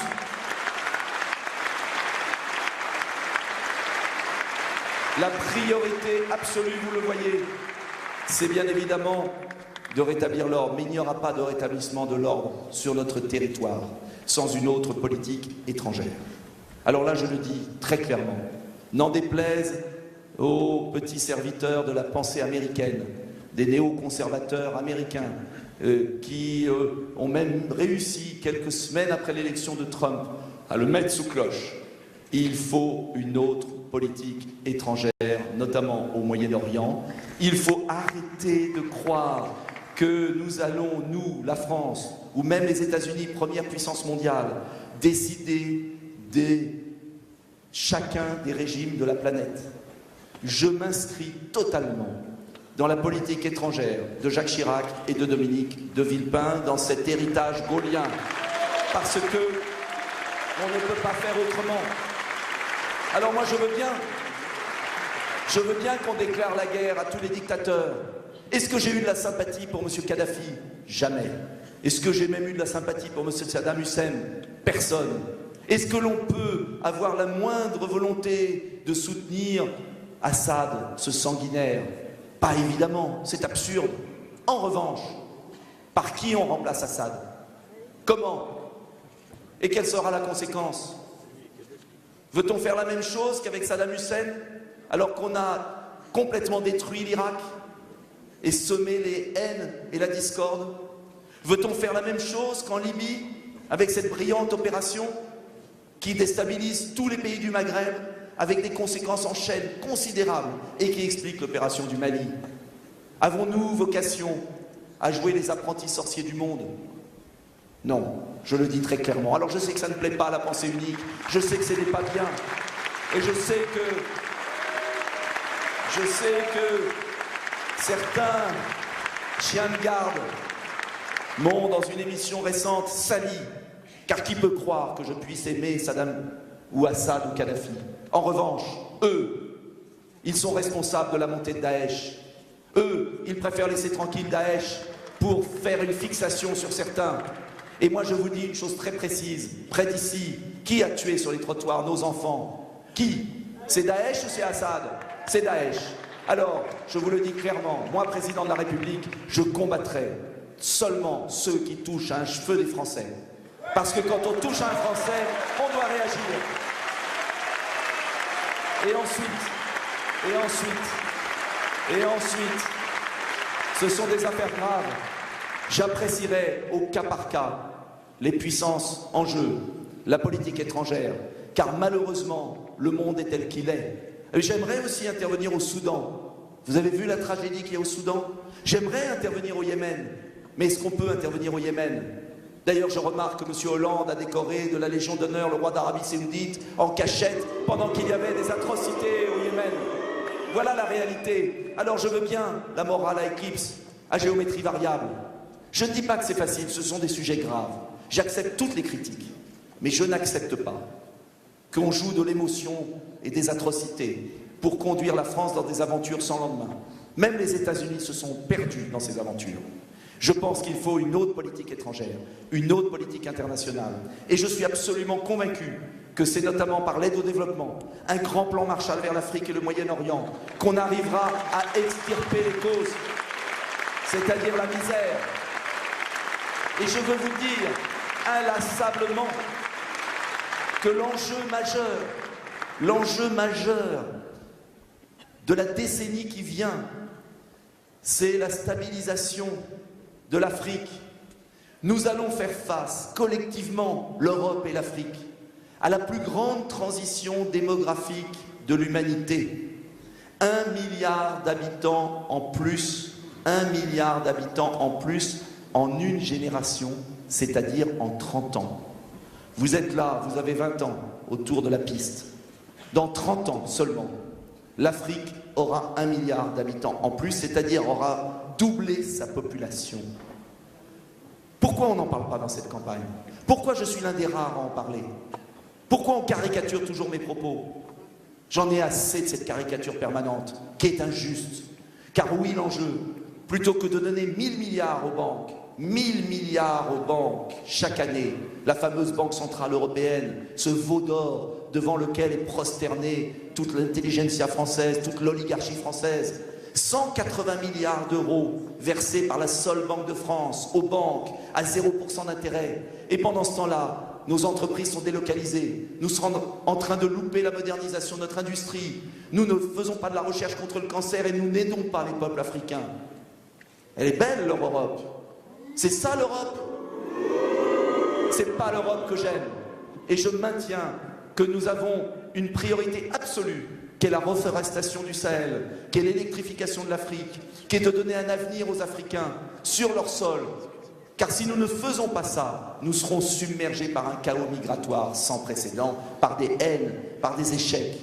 Speaker 5: La priorité absolue, vous le voyez, c'est bien évidemment de rétablir l'ordre, mais il n'y aura pas de rétablissement de l'ordre sur notre territoire sans une autre politique étrangère. Alors là, je le dis très clairement, n'en déplaise aux petits serviteurs de la pensée américaine, des néoconservateurs américains, qui ont même réussi, quelques semaines après l'élection de Trump, à le mettre sous cloche. Il faut une autre politique étrangère, notamment au Moyen-Orient. Il faut arrêter de croire que nous allons, nous, la France, ou même les États-Unis, première puissance mondiale, décider de chacun des régimes de la planète. Je m'inscris totalement dans la politique étrangère de Jacques Chirac et de Dominique de Villepin, dans cet héritage gaullien, parce que on ne peut pas faire autrement. Alors moi je veux Je veux bien qu'on déclare la guerre à tous les dictateurs. Est-ce que j'ai eu de la sympathie pour M. Kadhafi? Jamais. Est-ce que j'ai même eu de la sympathie pour M. Saddam Hussein? Personne. Est-ce que l'on peut avoir la moindre volonté de soutenir Assad, ce sanguinaire? Pas évidemment, c'est absurde. En revanche, par qui on remplace Assad? Comment? Et quelle sera la conséquence? Veut-on faire la même chose qu'avec Saddam Hussein, alors qu'on a complètement détruit l'Irak et semé les haines et la discorde? Veut-on faire la même chose qu'en Libye, avec cette brillante opération qui déstabilise tous les pays du Maghreb, avec des conséquences en chaîne considérables et qui explique l'opération du Mali? Avons-nous vocation à jouer les apprentis sorciers du monde? Non, je le dis très clairement. Alors je sais que ça ne plaît pas à la pensée unique, je sais que ce n'est pas bien, et je sais que certains chiens de garde m'ont, dans une émission récente, sali, car qui peut croire que je puisse aimer Saddam ou Assad ou Kadhafi? En revanche, eux, ils sont responsables de la montée de Daesh. Eux, ils préfèrent laisser tranquille Daesh pour faire une fixation sur certains. Et moi, je vous dis une chose très précise, près d'ici, qui a tué sur les trottoirs nos enfants? Qui? C'est Daesh ou c'est Assad? C'est Daesh. Alors, je vous le dis clairement, moi, président de la République, je combattrai seulement ceux qui touchent à un cheveu des Français. Parce que quand on touche à un Français, on doit réagir. Et ensuite, ce sont des affaires graves. J'apprécierai au cas par cas les puissances en jeu, la politique étrangère, car malheureusement, le monde est tel qu'il est. J'aimerais aussi intervenir au Soudan. Vous avez vu la tragédie qu'il y a au Soudan? J'aimerais intervenir au Yémen. Mais est-ce qu'on peut intervenir au Yémen? D'ailleurs, je remarque que M. Hollande a décoré de la Légion d'honneur le roi d'Arabie Saoudite en cachette pendant qu'il y avait des atrocités au Yémen. Voilà la réalité. Alors je veux bien la morale à éclipse, à géométrie variable. Je ne dis pas que c'est facile, ce sont des sujets graves. J'accepte toutes les critiques, mais je n'accepte pas qu'on joue de l'émotion et des atrocités pour conduire la France dans des aventures sans lendemain. Même les États-Unis se sont perdus dans ces aventures. Je pense qu'il faut une autre politique étrangère, une autre politique internationale. Et je suis absolument convaincu que c'est notamment par l'aide au développement, un grand plan Marshall vers l'Afrique et le Moyen-Orient, qu'on arrivera à extirper les causes, c'est-à-dire la misère. Et je veux vous dire inlassablement que l'enjeu majeur de la décennie qui vient, c'est la stabilisation de l'Afrique. Nous allons faire face collectivement, l'Europe et l'Afrique, à la plus grande transition démographique de l'humanité. 1 milliard d'habitants en plus, 1 milliard d'habitants en plus en une génération, c'est-à-dire en 30 ans. Vous êtes là, vous avez 20 ans, autour de la piste. Dans 30 ans seulement, l'Afrique aura 1 milliard d'habitants en plus, c'est-à-dire aura doublé sa population. Pourquoi on n'en parle pas dans cette campagne? Pourquoi je suis l'un des rares à en parler? Pourquoi on caricature toujours mes propos? J'en ai assez de cette caricature permanente, qui est injuste. Car oui, l'enjeu, plutôt que de donner 1000 milliards aux banques, 1000 milliards aux banques chaque année, la fameuse Banque Centrale Européenne, ce veau d'or devant lequel est prosternée toute l'intelligentsia française, toute l'oligarchie française, 180 milliards d'euros versés par la seule Banque de France aux banques à 0% d'intérêt. Et pendant ce temps-là, nos entreprises sont délocalisées. Nous sommes en train de louper la modernisation de notre industrie. Nous ne faisons pas de la recherche contre le cancer et nous n'aidons pas les peuples africains. Elle est belle, leur Europe. C'est ça l'Europe. C'est pas l'Europe que j'aime. Et je maintiens que nous avons une priorité absolue, qui est la reforestation du Sahel, qui est l'électrification de l'Afrique, qui est de donner un avenir aux Africains sur leur sol. Car si nous ne faisons pas ça, nous serons submergés par un chaos migratoire sans précédent, par des haines, par des échecs.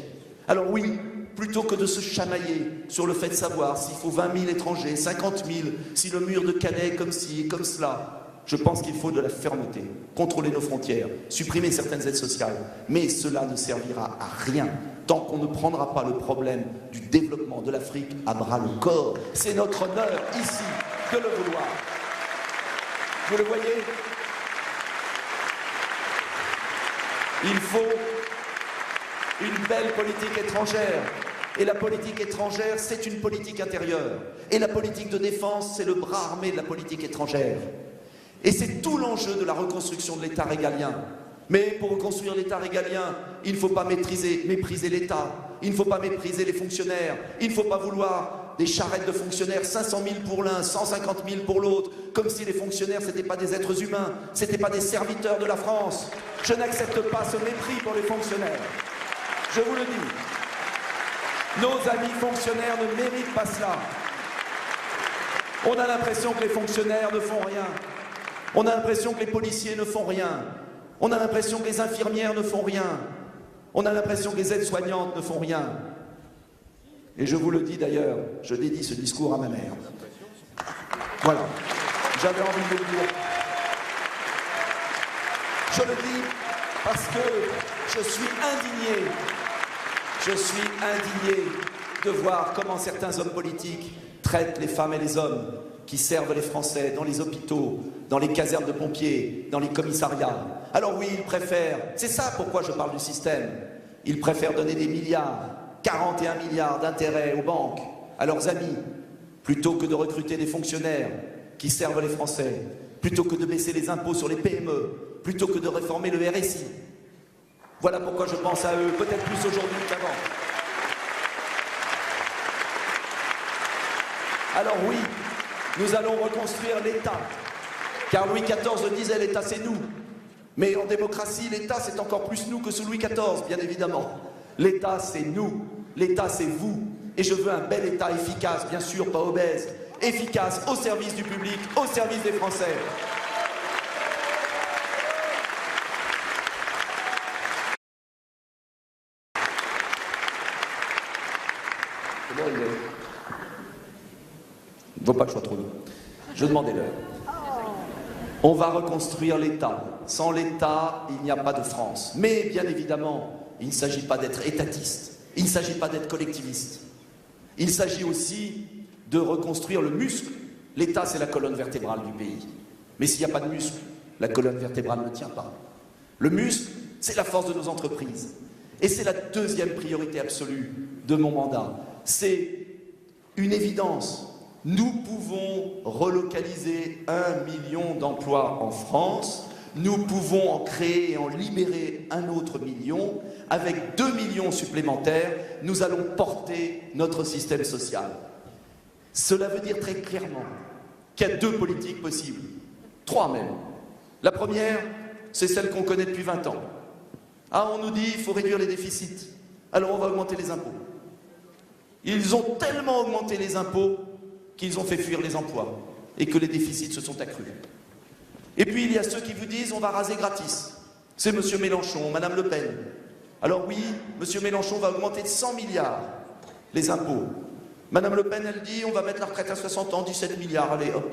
Speaker 5: Alors oui, plutôt que de se chamailler sur le fait de savoir s'il faut 20 000 étrangers, 50 000, si le mur de Calais est comme ci et comme cela, je pense qu'il faut de la fermeté, contrôler nos frontières, supprimer certaines aides sociales. Mais cela ne servira à rien tant qu'on ne prendra pas le problème du développement de l'Afrique à bras le corps. C'est notre honneur ici de le vouloir. Vous le voyez ? Il faut une belle politique étrangère. Et la politique étrangère, c'est une politique intérieure. Et la politique de défense, c'est le bras armé de la politique étrangère. Et c'est tout l'enjeu de la reconstruction de l'État régalien. Mais pour reconstruire l'État régalien, il ne faut pas mépriser l'État. Il ne faut pas mépriser les fonctionnaires. Il ne faut pas vouloir des charrettes de fonctionnaires, 500 000 pour l'un, 150 000 pour l'autre, comme si les fonctionnaires, ce n'étaient pas des êtres humains, ce n'étaient pas des serviteurs de la France. Je n'accepte pas ce mépris pour les fonctionnaires. Je vous le dis. Nos amis fonctionnaires ne méritent pas cela. On a l'impression que les fonctionnaires ne font rien. On a l'impression que les policiers ne font rien. On a l'impression que les infirmières ne font rien. On a l'impression que les aides-soignantes ne font rien. Et je vous le dis d'ailleurs, je dédie ce discours à ma mère. Voilà, j'avais envie de le dire. Je le dis parce que je suis indigné. Je suis indigné de voir comment certains hommes politiques traitent les femmes et les hommes qui servent les Français dans les hôpitaux, dans les casernes de pompiers, dans les commissariats. Alors oui, ils préfèrent, c'est ça pourquoi je parle du système, ils préfèrent donner des milliards, 41 milliards d'intérêts aux banques, à leurs amis, plutôt que de recruter des fonctionnaires qui servent les Français, plutôt que de baisser les impôts sur les PME, plutôt que de réformer le RSI. Voilà pourquoi je pense à eux, peut-être plus aujourd'hui qu'avant. Alors oui, nous allons reconstruire l'État, car Louis XIV disait l'État c'est nous. Mais en démocratie, l'État c'est encore plus nous que sous Louis XIV, bien évidemment. L'État c'est nous, l'État c'est vous. Et je veux un bel État efficace, bien sûr, pas obèse, efficace, au service du public, au service des Français. Il ne faut pas que je sois trop long. Je demandais l'heure. On va reconstruire l'État. Sans l'État, il n'y a pas de France. Mais bien évidemment, il ne s'agit pas d'être étatiste. Il ne s'agit pas d'être collectiviste. Il s'agit aussi de reconstruire le muscle. L'État, c'est la colonne vertébrale du pays. Mais s'il n'y a pas de muscle, la colonne vertébrale ne tient pas. Le muscle, c'est la force de nos entreprises. Et c'est la deuxième priorité absolue de mon mandat. C'est une évidence. Nous pouvons relocaliser 1 million d'emplois en France. Nous pouvons en créer et en libérer 1 autre million. Avec 2 millions supplémentaires, nous allons porter notre système social. Cela veut dire très clairement qu'il y a 2 politiques possibles. 3 même. La première, c'est celle qu'on connaît depuis 20 ans. Ah, on nous dit qu'il faut réduire les déficits. Alors on va augmenter les impôts. Ils ont tellement augmenté les impôts qu'ils ont fait fuir les emplois et que les déficits se sont accrus. Et puis il y a ceux qui vous disent on va raser gratis. C'est M. Mélenchon, Mme Le Pen. Alors oui, M. Mélenchon va augmenter de 100 milliards les impôts. Mme Le Pen, elle dit on va mettre la retraite à 60 ans, 17 milliards, allez hop.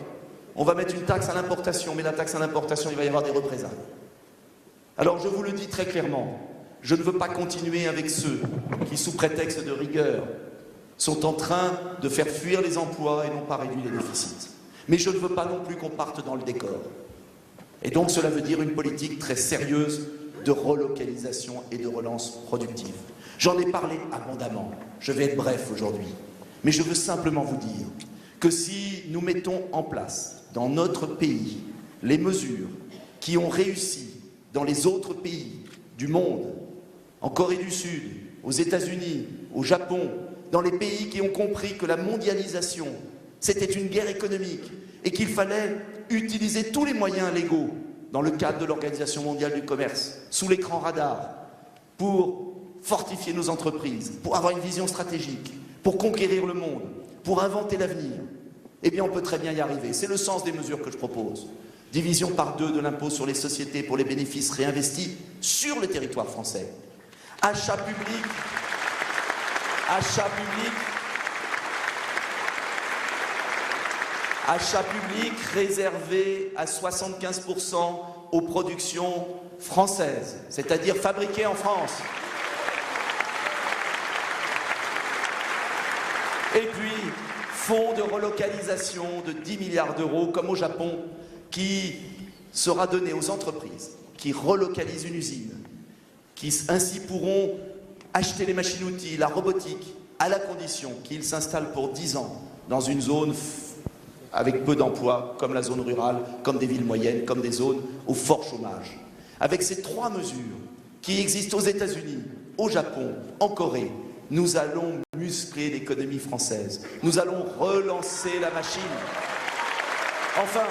Speaker 5: On va mettre une taxe à l'importation, mais la taxe à l'importation, il va y avoir des représailles. Alors je vous le dis très clairement, je ne veux pas continuer avec ceux qui, sous prétexte de rigueur, sont en train de faire fuir les emplois et n'ont pas réduit les déficits. Mais je ne veux pas non plus qu'on parte dans le décor. Et donc cela veut dire une politique très sérieuse de relocalisation et de relance productive. J'en ai parlé abondamment, je vais être bref aujourd'hui, mais je veux simplement vous dire que si nous mettons en place dans notre pays les mesures qui ont réussi dans les autres pays du monde, en Corée du Sud, aux États-Unis, au Japon, dans les pays qui ont compris que la mondialisation, c'était une guerre économique et qu'il fallait utiliser tous les moyens légaux dans le cadre de l'Organisation mondiale du commerce, sous l'écran radar, pour fortifier nos entreprises, pour avoir une vision stratégique, pour conquérir le monde, pour inventer l'avenir, eh bien on peut très bien y arriver. C'est le sens des mesures que je propose. Division par 2 de l'impôt sur les sociétés pour les bénéfices réinvestis sur le territoire français. Achat public réservé à 75% aux productions françaises, c'est-à-dire fabriquées en France. Et puis, fonds de relocalisation de 10 milliards d'euros, comme au Japon, qui sera donné aux entreprises qui relocalisent une usine, qui ainsi pourront acheter les machines-outils, la robotique, à la condition qu'ils s'installent pour 10 ans dans une zone avec peu d'emplois, comme la zone rurale, comme des villes moyennes, comme des zones au fort chômage. Avec ces 3 mesures qui existent aux États-Unis, au Japon, en Corée, nous allons muscler l'économie française. Nous allons relancer la machine. Enfin,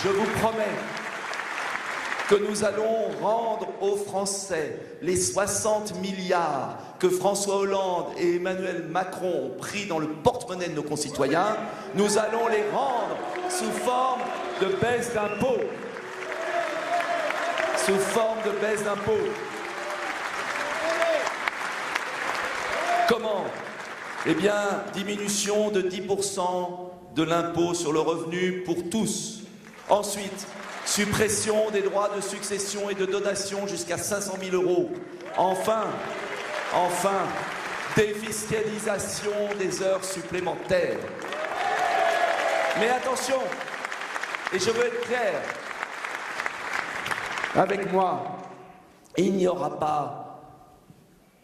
Speaker 5: je vous promets que nous allons rendre aux Français les 60 milliards que François Hollande et Emmanuel Macron ont pris dans le porte-monnaie de nos concitoyens. Nous allons les rendre sous forme de baisse d'impôts. Sous forme de baisse d'impôts. Comment? Eh bien, diminution de 10% de l'impôt sur le revenu pour tous. Ensuite, suppression des droits de succession et de donation jusqu'à 500 000 €. Enfin, défiscalisation des heures supplémentaires. Mais attention, et je veux être clair, avec moi, il n'y aura pas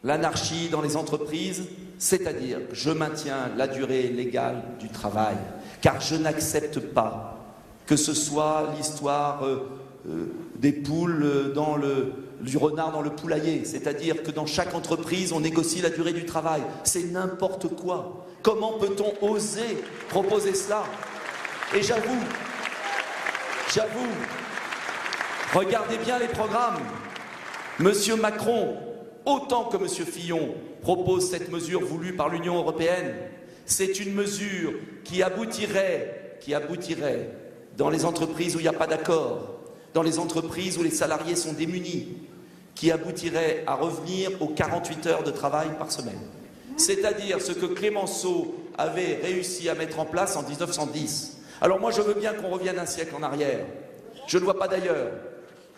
Speaker 5: l'anarchie dans les entreprises, c'est-à-dire que je maintiens la durée légale du travail, car je n'accepte pas que ce soit l'histoire des poules du renard dans le poulailler, c'est-à-dire que dans chaque entreprise, on négocie la durée du travail. C'est n'importe quoi. Comment peut-on oser proposer cela? Et j'avoue, regardez bien les programmes. Monsieur Macron, autant que Monsieur Fillon, propose cette mesure voulue par l'Union européenne. C'est une mesure qui aboutirait dans les entreprises où il n'y a pas d'accord, dans les entreprises où les salariés sont démunis, qui aboutirait à revenir aux 48 heures de travail par semaine. C'est-à-dire ce que Clémenceau avait réussi à mettre en place en 1910. Alors moi, je veux bien qu'on revienne un siècle en arrière. Je ne vois pas d'ailleurs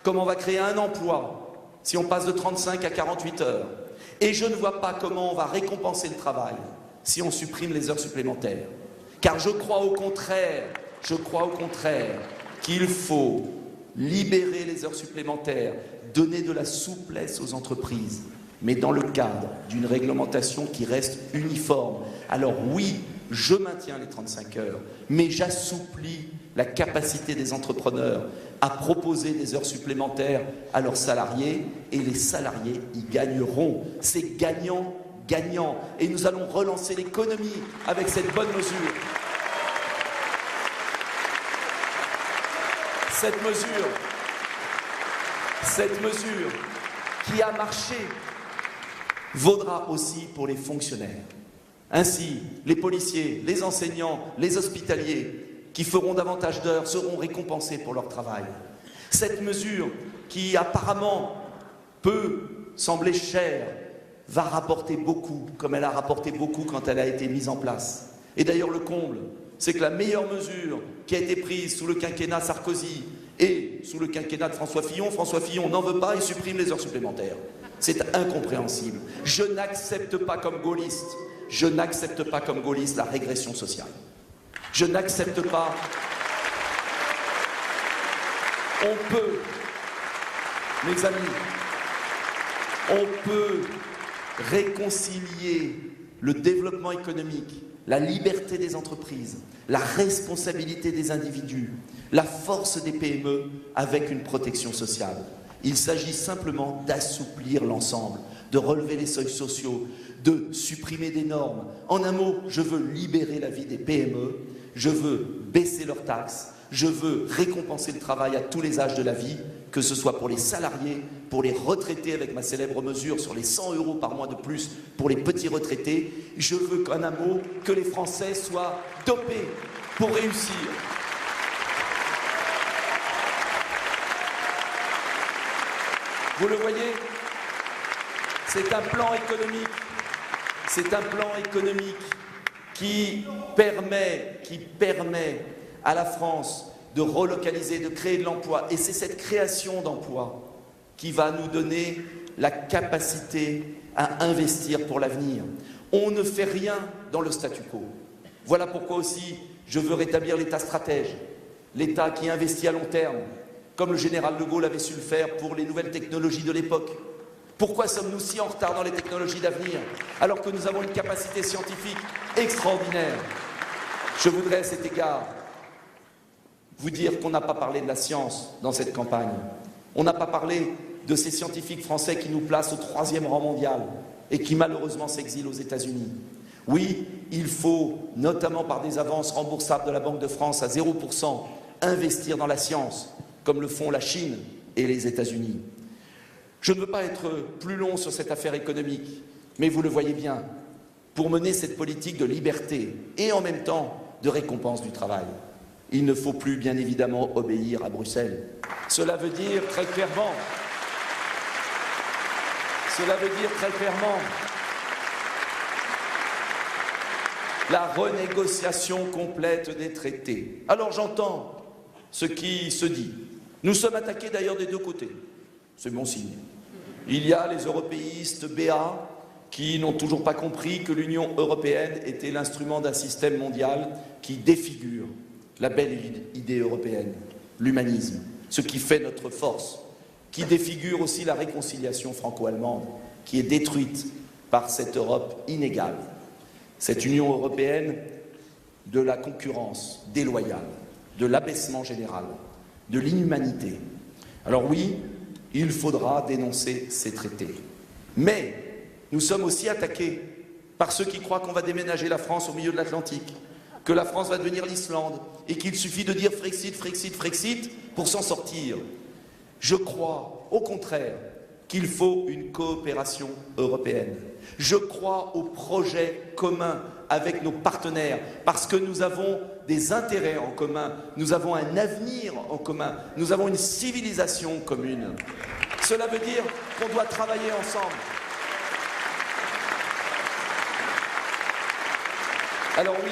Speaker 5: comment on va créer un emploi si on passe de 35 à 48 heures. Et je ne vois pas comment on va récompenser le travail si on supprime les heures supplémentaires. Car je crois au contraire qu'il faut libérer les heures supplémentaires, donner de la souplesse aux entreprises, mais dans le cadre d'une réglementation qui reste uniforme. Alors oui, je maintiens les 35 heures, mais j'assouplis la capacité des entrepreneurs à proposer des heures supplémentaires à leurs salariés, et les salariés y gagneront. C'est gagnant, gagnant. Et nous allons relancer l'économie avec cette bonne mesure. Cette mesure qui a marché vaudra aussi pour les fonctionnaires. Ainsi, les policiers, les enseignants, les hospitaliers qui feront davantage d'heures seront récompensés pour leur travail. Cette mesure qui apparemment peut sembler chère va rapporter beaucoup, comme elle a rapporté beaucoup quand elle a été mise en place. Et d'ailleurs, le comble, c'est que la meilleure mesure qui a été prise sous le quinquennat Sarkozy et sous le quinquennat de François Fillon n'en veut pas et supprime les heures supplémentaires. C'est incompréhensible. Je n'accepte pas comme gaulliste la régression sociale. Je n'accepte pas. On peut, mes amis, on peut réconcilier le développement économique, la liberté des entreprises, la responsabilité des individus, la force des PME avec une protection sociale. Il s'agit simplement d'assouplir l'ensemble, de relever les seuils sociaux, de supprimer des normes. En un mot, je veux libérer la vie des PME, je veux baisser leurs taxes, je veux récompenser le travail à tous les âges de la vie, que ce soit pour les salariés, pour les retraités avec ma célèbre mesure sur les 100 € par mois de plus pour les petits retraités. Je veux qu'en un mot, que les Français soient dopés pour réussir. Vous le voyez, c'est un plan économique qui permet à la France de relocaliser, de créer de l'emploi. Et c'est cette création d'emplois qui va nous donner la capacité à investir pour l'avenir. On ne fait rien dans le statu quo. Voilà pourquoi aussi je veux rétablir l'État stratège, l'État qui investit à long terme, comme le général de Gaulle avait su le faire pour les nouvelles technologies de l'époque. Pourquoi sommes-nous si en retard dans les technologies d'avenir, alors que nous avons une capacité scientifique extraordinaire? Je voudrais à cet égard vous dire qu'on n'a pas parlé de la science dans cette campagne. On n'a pas parlé de ces scientifiques français qui nous placent au 3e rang mondial et qui malheureusement s'exilent aux États-Unis. Oui, il faut, notamment par des avances remboursables de la Banque de France à 0%, investir dans la science, comme le font la Chine et les États-Unis. Je ne veux pas être plus long sur cette affaire économique, mais vous le voyez bien, pour mener cette politique de liberté et en même temps de récompense du travail, il ne faut plus bien évidemment obéir à Bruxelles. Cela veut dire très clairement, la renégociation complète des traités. Alors j'entends ce qui se dit. Nous sommes attaqués d'ailleurs des deux côtés. C'est bon signe. Il y a les européistes BA qui n'ont toujours pas compris que l'Union européenne était l'instrument d'un système mondial qui défigure la belle idée européenne, l'humanisme, ce qui fait notre force, qui défigure aussi la réconciliation franco-allemande, qui est détruite par cette Europe inégale, cette Union européenne de la concurrence déloyale, de l'abaissement général, de l'inhumanité. Alors oui, il faudra dénoncer ces traités. Mais nous sommes aussi attaqués par ceux qui croient qu'on va déménager la France au milieu de l'Atlantique, que la France va devenir l'Islande et qu'il suffit de dire Frexit, Frexit, Frexit pour s'en sortir. Je crois, au contraire, qu'il faut une coopération européenne. Je crois au projet commun avec nos partenaires, parce que nous avons des intérêts en commun, nous avons un avenir en commun, nous avons une civilisation commune. Cela veut dire qu'on doit travailler ensemble. Alors oui,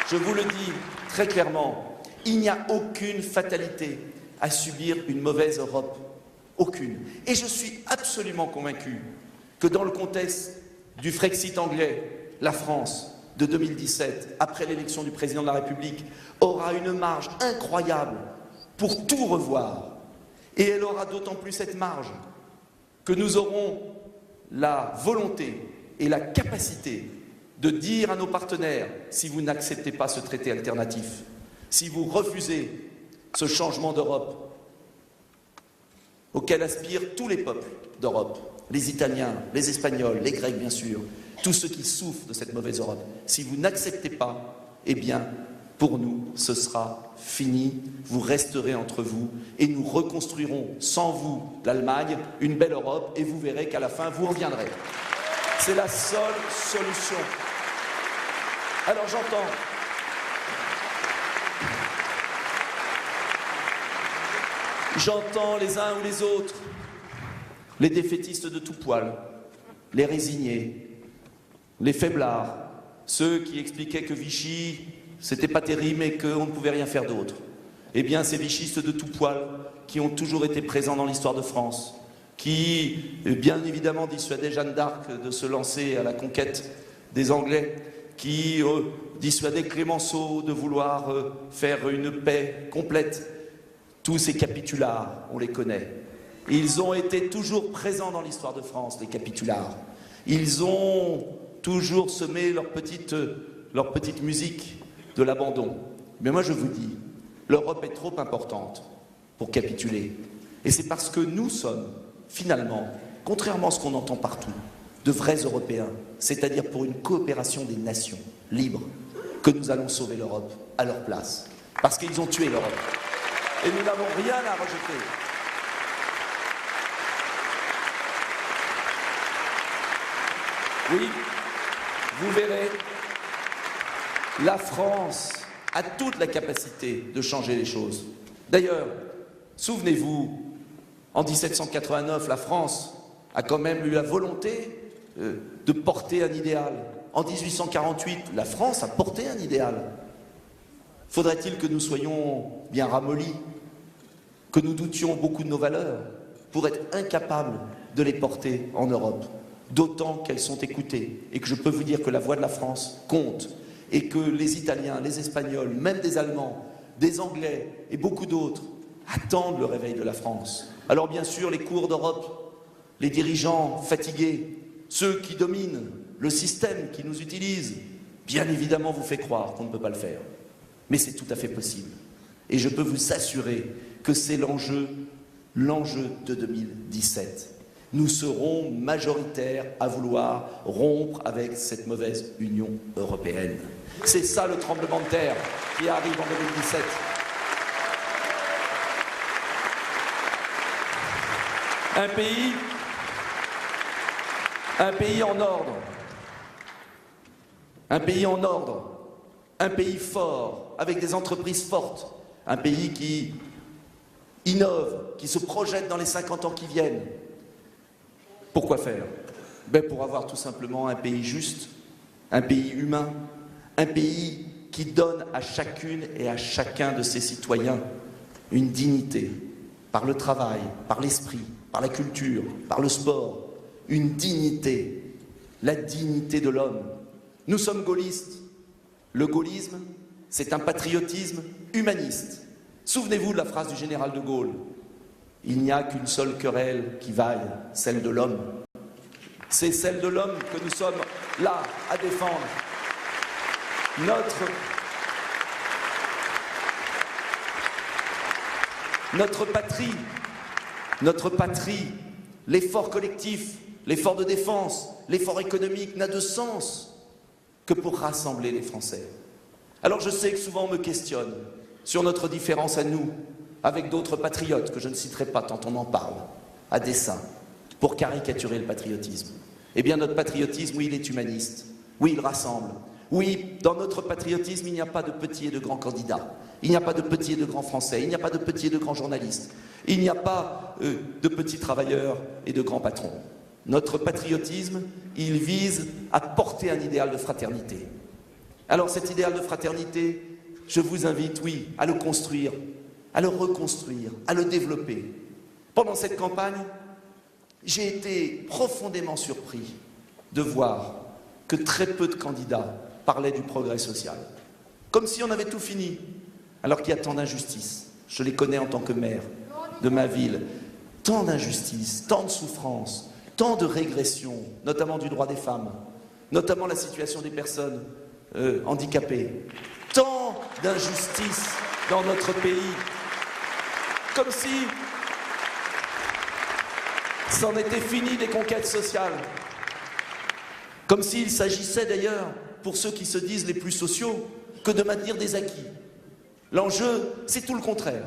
Speaker 5: je vous le dis très clairement, il n'y a aucune fatalité à subir une mauvaise Europe. Aucune. Et je suis absolument convaincu que dans le contexte du Frexit anglais, la France, de 2017, après l'élection du président de la République, aura une marge incroyable pour tout revoir. Et elle aura d'autant plus cette marge que nous aurons la volonté et la capacité de dire à nos partenaires, si vous n'acceptez pas ce traité alternatif, si vous refusez ce changement d'Europe auquel aspirent tous les peuples d'Europe, les Italiens, les Espagnols, les Grecs bien sûr, tous ceux qui souffrent de cette mauvaise Europe. Si vous n'acceptez pas, eh bien, pour nous, ce sera fini, vous resterez entre vous et nous reconstruirons sans vous, l'Allemagne, une belle Europe et vous verrez qu'à la fin, vous reviendrez. C'est la seule solution. Alors j'entends les uns ou les autres, les défaitistes de tout poil, les résignés, les faiblards, ceux qui expliquaient que Vichy, c'était pas terrible et qu'on ne pouvait rien faire d'autre. Eh bien, ces vichistes de tout poil qui ont toujours été présents dans l'histoire de France, qui, bien évidemment, dissuadaient Jeanne d'Arc de se lancer à la conquête des Anglais, qui dissuadaient Clémenceau de vouloir faire une paix complète. Tous ces capitulards, on les connaît. Ils ont été toujours présents dans l'histoire de France, les capitulards. Ils ont toujours semé leur petite musique de l'abandon. Mais moi je vous dis, l'Europe est trop importante pour capituler. Et c'est parce que nous sommes, finalement, contrairement à ce qu'on entend partout, de vrais Européens, c'est-à-dire pour une coopération des nations libres, que nous allons sauver l'Europe à leur place. Parce qu'ils ont tué l'Europe. Et nous n'avons rien à rejeter. Oui, vous verrez, la France a toute la capacité de changer les choses. D'ailleurs, souvenez-vous, en 1789, la France a quand même eu la volonté de porter un idéal. En 1848, la France a porté un idéal. Faudrait-il que nous soyons bien ramollis, que nous doutions beaucoup de nos valeurs, pour être incapables de les porter en Europe. D'autant qu'elles sont écoutées et que je peux vous dire que la voix de la France compte et que les Italiens, les Espagnols, même des Allemands, des Anglais et beaucoup d'autres attendent le réveil de la France. Alors bien sûr, les cours d'Europe, les dirigeants fatigués, ceux qui dominent le système qui nous utilise, bien évidemment vous fait croire qu'on ne peut pas le faire. Mais c'est tout à fait possible. Et je peux vous assurer que c'est l'enjeu de 2017. Nous serons majoritaires à vouloir rompre avec cette mauvaise Union européenne. C'est ça le tremblement de terre qui arrive en 2017. Un pays en ordre. Un pays en ordre. Un pays fort, avec des entreprises fortes. Un pays qui innove, qui se projette dans les 50 ans qui viennent. Pourquoi faire? Pour avoir tout simplement un pays juste, un pays humain, un pays qui donne à chacune et à chacun de ses citoyens une dignité, par le travail, par l'esprit, par la culture, par le sport, une dignité, la dignité de l'homme. Nous sommes gaullistes. Le gaullisme, c'est un patriotisme humaniste. Souvenez-vous de la phrase du général de Gaulle. Il n'y a qu'une seule querelle qui vaille, celle de l'homme. C'est celle de l'homme que nous sommes là à défendre. Notre patrie, l'effort collectif, l'effort de défense, l'effort économique n'a de sens que pour rassembler les Français. Alors je sais que souvent on me questionne sur notre différence à nous, avec d'autres patriotes, que je ne citerai pas tant on en parle, à dessein, pour caricaturer le patriotisme. Eh bien notre patriotisme, oui, il est humaniste, oui, il rassemble, oui, dans notre patriotisme, il n'y a pas de petits et de grands candidats, il n'y a pas de petits et de grands Français, il n'y a pas de petits et de grands journalistes, il n'y a pas de petits travailleurs et de grands patrons. Notre patriotisme, il vise à porter un idéal de fraternité. Alors cet idéal de fraternité, je vous invite, oui, à le construire, à le reconstruire, à le développer. Pendant cette campagne, j'ai été profondément surpris de voir que très peu de candidats parlaient du progrès social. Comme si on avait tout fini, alors qu'il y a tant d'injustices. Je les connais en tant que maire de ma ville. Tant d'injustices, tant de souffrances, tant de régressions, notamment du droit des femmes, notamment la situation des personnes handicapées. Tant d'injustices dans notre pays. Comme si c'en était fini des conquêtes sociales. Comme s'il s'agissait d'ailleurs, pour ceux qui se disent les plus sociaux, que de maintenir des acquis. L'enjeu, c'est tout le contraire.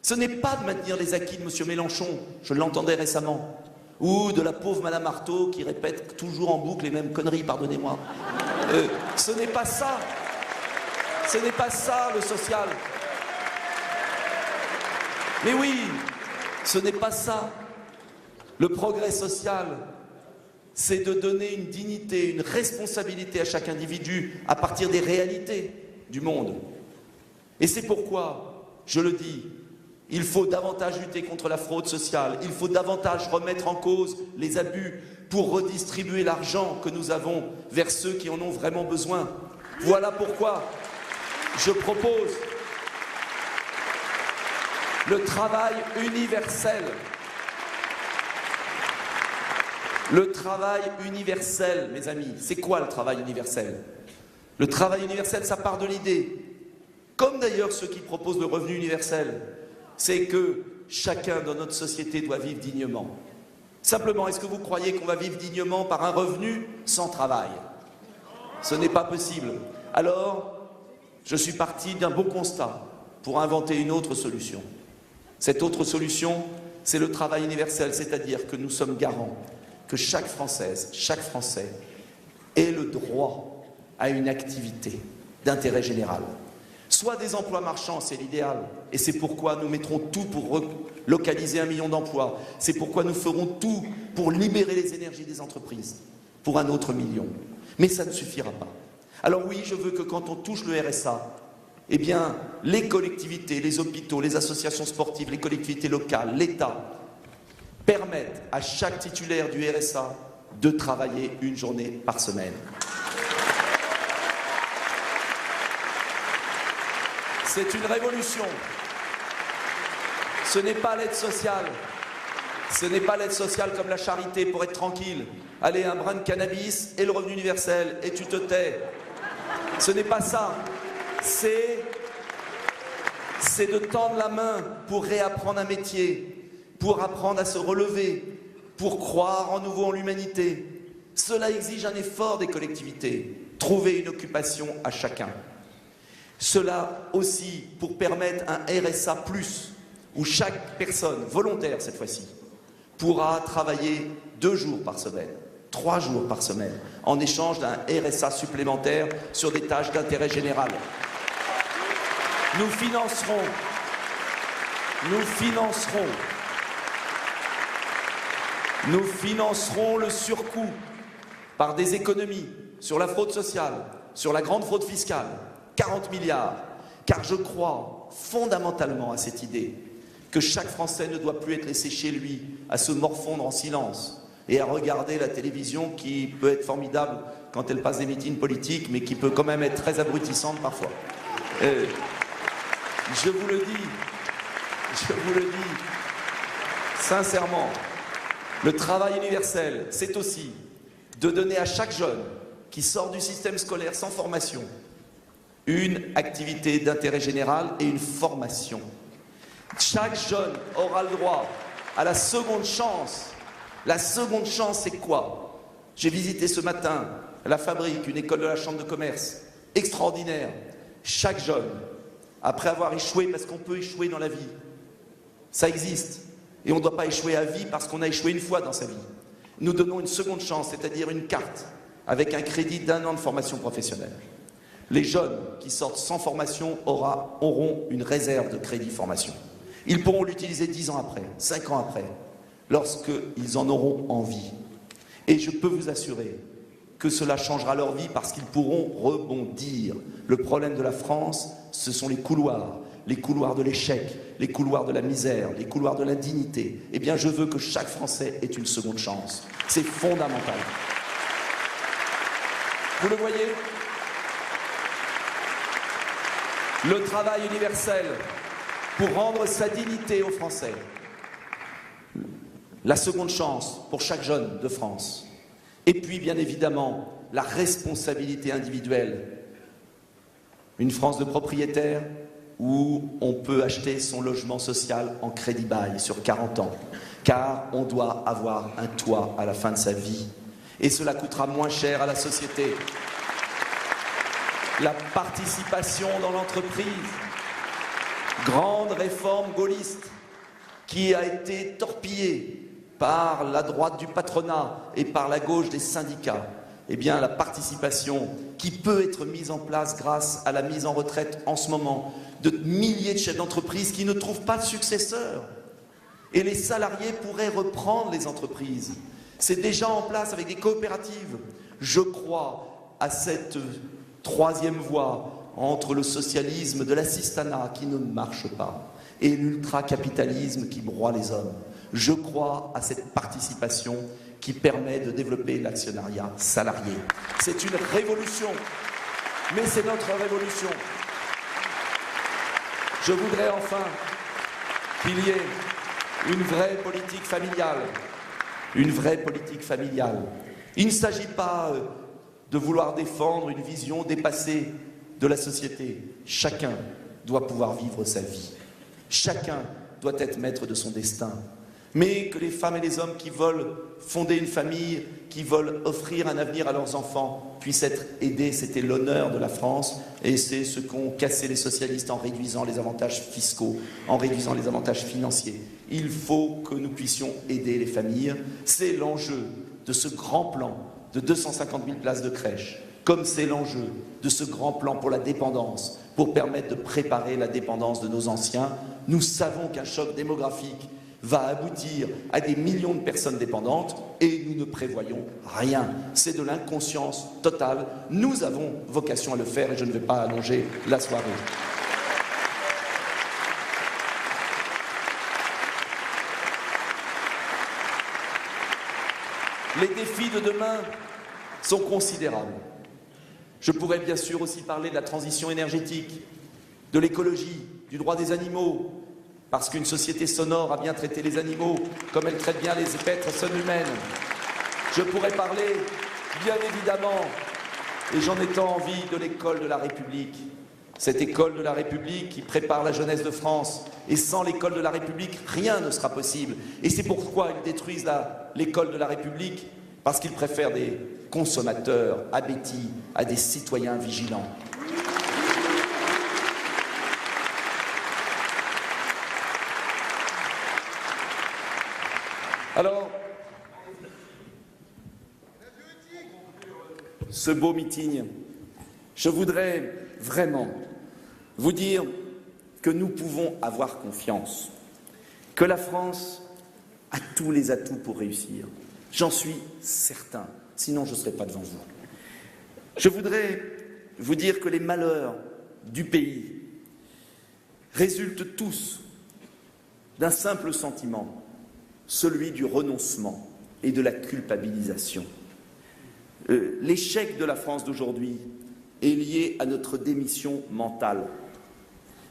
Speaker 5: Ce n'est pas de maintenir les acquis de M. Mélenchon, je l'entendais récemment, ou de la pauvre Madame Arthaud qui répète toujours en boucle les mêmes conneries, pardonnez-moi. Ce n'est pas ça. Ce n'est pas ça le social. Mais oui, ce n'est pas ça. Le progrès social, c'est de donner une dignité, une responsabilité à chaque individu à partir des réalités du monde. Et c'est pourquoi, je le dis, il faut davantage lutter contre la fraude sociale, il faut davantage remettre en cause les abus pour redistribuer l'argent que nous avons vers ceux qui en ont vraiment besoin. Voilà pourquoi je propose le travail universel. Le travail universel, mes amis, c'est quoi le travail universel? Le travail universel, ça part de l'idée, comme d'ailleurs ceux qui proposent le revenu universel, c'est que chacun dans notre société doit vivre dignement. Simplement, est-ce que vous croyez qu'on va vivre dignement par un revenu sans travail? Ce n'est pas possible. Alors, je suis parti d'un beau constat pour inventer une autre solution. Cette autre solution, c'est le travail universel, c'est-à-dire que nous sommes garants que chaque Française, chaque Français ait le droit à une activité d'intérêt général. Soit des emplois marchands, c'est l'idéal, et c'est pourquoi nous mettrons tout pour localiser 1 million d'emplois. C'est pourquoi nous ferons tout pour libérer les énergies des entreprises, pour un autre million. Mais ça ne suffira pas. Alors oui, je veux que quand on touche le RSA, eh bien, les collectivités, les hôpitaux, les associations sportives, les collectivités locales, l'État, permettent à chaque titulaire du RSA de travailler une journée par semaine. C'est une révolution. Ce n'est pas l'aide sociale. Ce n'est pas l'aide sociale comme la charité pour être tranquille. Allez, un brin de cannabis et le revenu universel, et tu te tais. Ce n'est pas ça. C'est de tendre la main pour réapprendre un métier, pour apprendre à se relever, pour croire en nouveau en l'humanité. Cela exige un effort des collectivités. Trouver une occupation à chacun. Cela aussi pour permettre un RSA+, où chaque personne, volontaire cette fois-ci, pourra travailler 2 jours par semaine, 3 jours par semaine, en échange d'un RSA supplémentaire sur des tâches d'intérêt général. Nous financerons le surcoût par des économies sur la fraude sociale, sur la grande fraude fiscale, 40 milliards, car je crois fondamentalement à cette idée que chaque Français ne doit plus être laissé chez lui à se morfondre en silence et à regarder la télévision qui peut être formidable quand elle passe des meetings politiques, mais qui peut quand même être très abrutissante parfois. Je vous le dis sincèrement, le travail universel, c'est aussi de donner à chaque jeune qui sort du système scolaire sans formation une activité d'intérêt général et une formation. Chaque jeune aura le droit à la seconde chance. La seconde chance, c'est quoi? J'ai visité ce matin la Fabrique, une école de la Chambre de commerce, extraordinaire. Chaque jeune, après avoir échoué, parce qu'on peut échouer dans la vie, ça existe. Et on ne doit pas échouer à vie parce qu'on a échoué une fois dans sa vie. Nous donnons une seconde chance, c'est-à-dire une carte avec un crédit d'1 an de formation professionnelle. Les jeunes qui sortent sans formation auront une réserve de crédit formation. Ils pourront l'utiliser 10 ans après, 5 ans après, lorsqu'ils en auront envie. Et je peux vous assurer que cela changera leur vie parce qu'ils pourront rebondir. Le problème de la France, ce sont les couloirs de l'échec, les couloirs de la misère, les couloirs de l'indignité. Eh bien, je veux que chaque Français ait une seconde chance. C'est fondamental. Vous le voyez ? Le travail universel pour rendre sa dignité aux Français. La seconde chance pour chaque jeune de France. Et puis, bien évidemment, la responsabilité individuelle. Une France de propriétaires où on peut acheter son logement social en crédit bail sur 40 ans. Car on doit avoir un toit à la fin de sa vie. Et cela coûtera moins cher à la société. La participation dans l'entreprise, grande réforme gaulliste qui a été torpillée par la droite du patronat et par la gauche des syndicats. Eh bien, la participation qui peut être mise en place grâce à la mise en retraite en ce moment de milliers de chefs d'entreprise qui ne trouvent pas de successeurs. Et les salariés pourraient reprendre les entreprises. C'est déjà en place avec des coopératives. Je crois à cette troisième voie entre le socialisme de l'assistanat qui ne marche pas et l'ultracapitalisme qui broie les hommes. Je crois à cette participation qui permet de développer l'actionnariat salarié. C'est une révolution, mais c'est notre révolution. Je voudrais enfin qu'il y ait une vraie politique familiale. Une vraie politique familiale. Il ne s'agit pas de vouloir défendre une vision dépassée de la société. Chacun doit pouvoir vivre sa vie. Chacun doit être maître de son destin. Mais que les femmes et les hommes qui veulent fonder une famille, qui veulent offrir un avenir à leurs enfants, puissent être aidés. C'était l'honneur de la France et c'est ce qu'ont cassé les socialistes en réduisant les avantages fiscaux, en réduisant les avantages financiers. Il faut que nous puissions aider les familles. C'est l'enjeu de ce grand plan de 250 000 places de crèche, comme c'est l'enjeu de ce grand plan pour la dépendance, pour permettre de préparer la dépendance de nos anciens. Nous savons qu'un choc démographique va aboutir à des millions de personnes dépendantes et nous ne prévoyons rien. C'est de l'inconscience totale. Nous avons vocation à le faire et je ne vais pas allonger la soirée. Les défis de demain sont considérables. Je pourrais bien sûr aussi parler de la transition énergétique, de l'écologie, du droit des animaux, parce qu'une société sonore a bien traité les animaux comme elle traite bien les personnes humaines. Je pourrais parler, bien évidemment, et j'en ai tant envie, de l'école de la République. Cette école de la République qui prépare la jeunesse de France. Et sans l'école de la République, rien ne sera possible. Et c'est pourquoi ils détruisent l'école de la République, parce qu'ils préfèrent des consommateurs abétis à des citoyens vigilants. Alors, ce beau meeting, je voudrais vraiment vous dire que nous pouvons avoir confiance, que la France a tous les atouts pour réussir. J'en suis certain, sinon je ne serais pas devant vous. Je voudrais vous dire que les malheurs du pays résultent tous d'un simple sentiment, celui du renoncement et de la culpabilisation. L'échec de la France d'aujourd'hui est lié à notre démission mentale,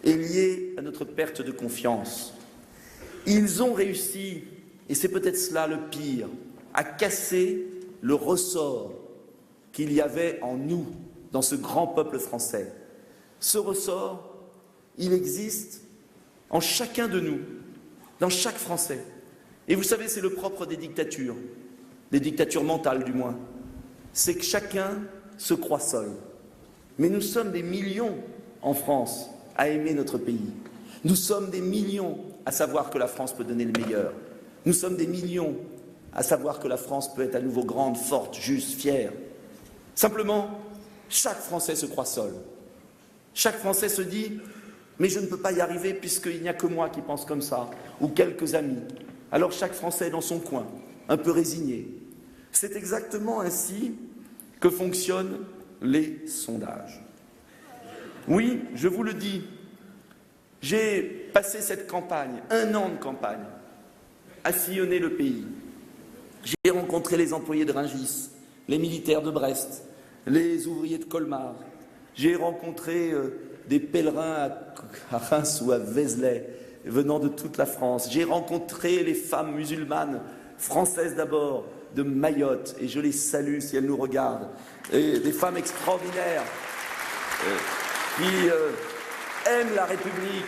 Speaker 5: est lié à notre perte de confiance. Ils ont réussi, et c'est peut-être cela le pire, à casser le ressort qu'il y avait en nous, dans ce grand peuple français. Ce ressort, il existe en chacun de nous, dans chaque Français. Et vous savez, c'est le propre des dictatures mentales du moins, c'est que chacun se croit seul. Mais nous sommes des millions en France à aimer notre pays. Nous sommes des millions à savoir que la France peut donner le meilleur. Nous sommes des millions à savoir que la France peut être à nouveau grande, forte, juste, fière. Simplement, chaque Français se croit seul. Chaque Français se dit « mais je ne peux pas y arriver puisqu'il n'y a que moi qui pense comme ça » ou quelques amis. Alors chaque Français est dans son coin, un peu résigné. C'est exactement ainsi que fonctionnent les sondages. Oui, je vous le dis, j'ai passé cette campagne, 1 an de campagne, à sillonner le pays. J'ai rencontré les employés de Rungis, les militaires de Brest, les ouvriers de Colmar. J'ai rencontré des pèlerins à Reims ou à Vézelay, venant de toute la France. J'ai rencontré les femmes musulmanes, françaises d'abord, de Mayotte, et je les salue si elles nous regardent. Et des femmes extraordinaires qui aiment la République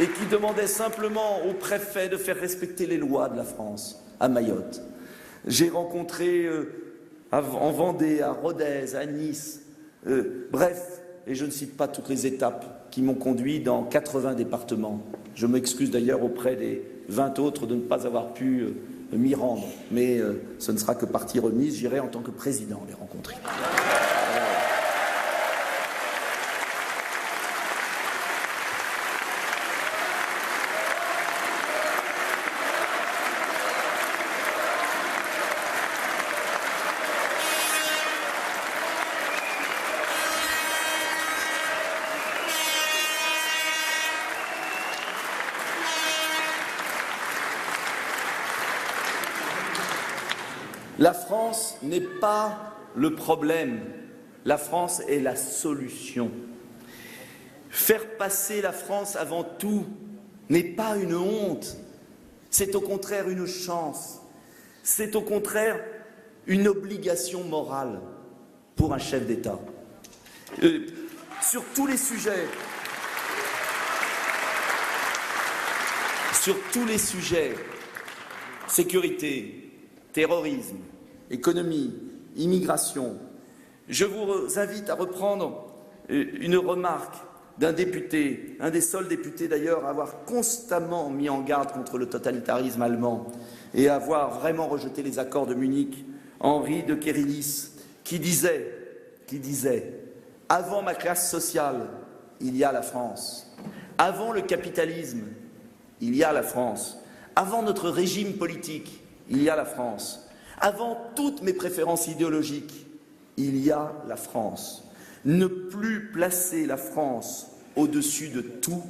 Speaker 5: et qui demandaient simplement au préfet de faire respecter les lois de la France à Mayotte. J'ai rencontré en Vendée, à Rodez, à Nice, bref, et je ne cite pas toutes les étapes qui m'ont conduit dans 80 départements. Je m'excuse d'ailleurs auprès des 20 autres de ne pas avoir pu m'y rendre, mais ce ne sera que partie remise, j'irai en tant que président les rencontrer. La France n'est pas le problème, la France est la solution. Faire passer la France avant tout n'est pas une honte, c'est au contraire une chance, c'est au contraire une obligation morale pour un chef d'État. Sur tous les sujets, sécurité, terrorisme, économie, immigration. Je vous invite à reprendre une remarque d'un député, un des seuls députés d'ailleurs à avoir constamment mis en garde contre le totalitarisme allemand et à avoir vraiment rejeté les accords de Munich, Henri de Kérillis, qui disait « Avant ma classe sociale, il y a la France. Avant le capitalisme, il y a la France. Avant notre régime politique, il y a la France. Avant toutes mes préférences idéologiques, il y a la France. Ne plus placer la France au-dessus de tout,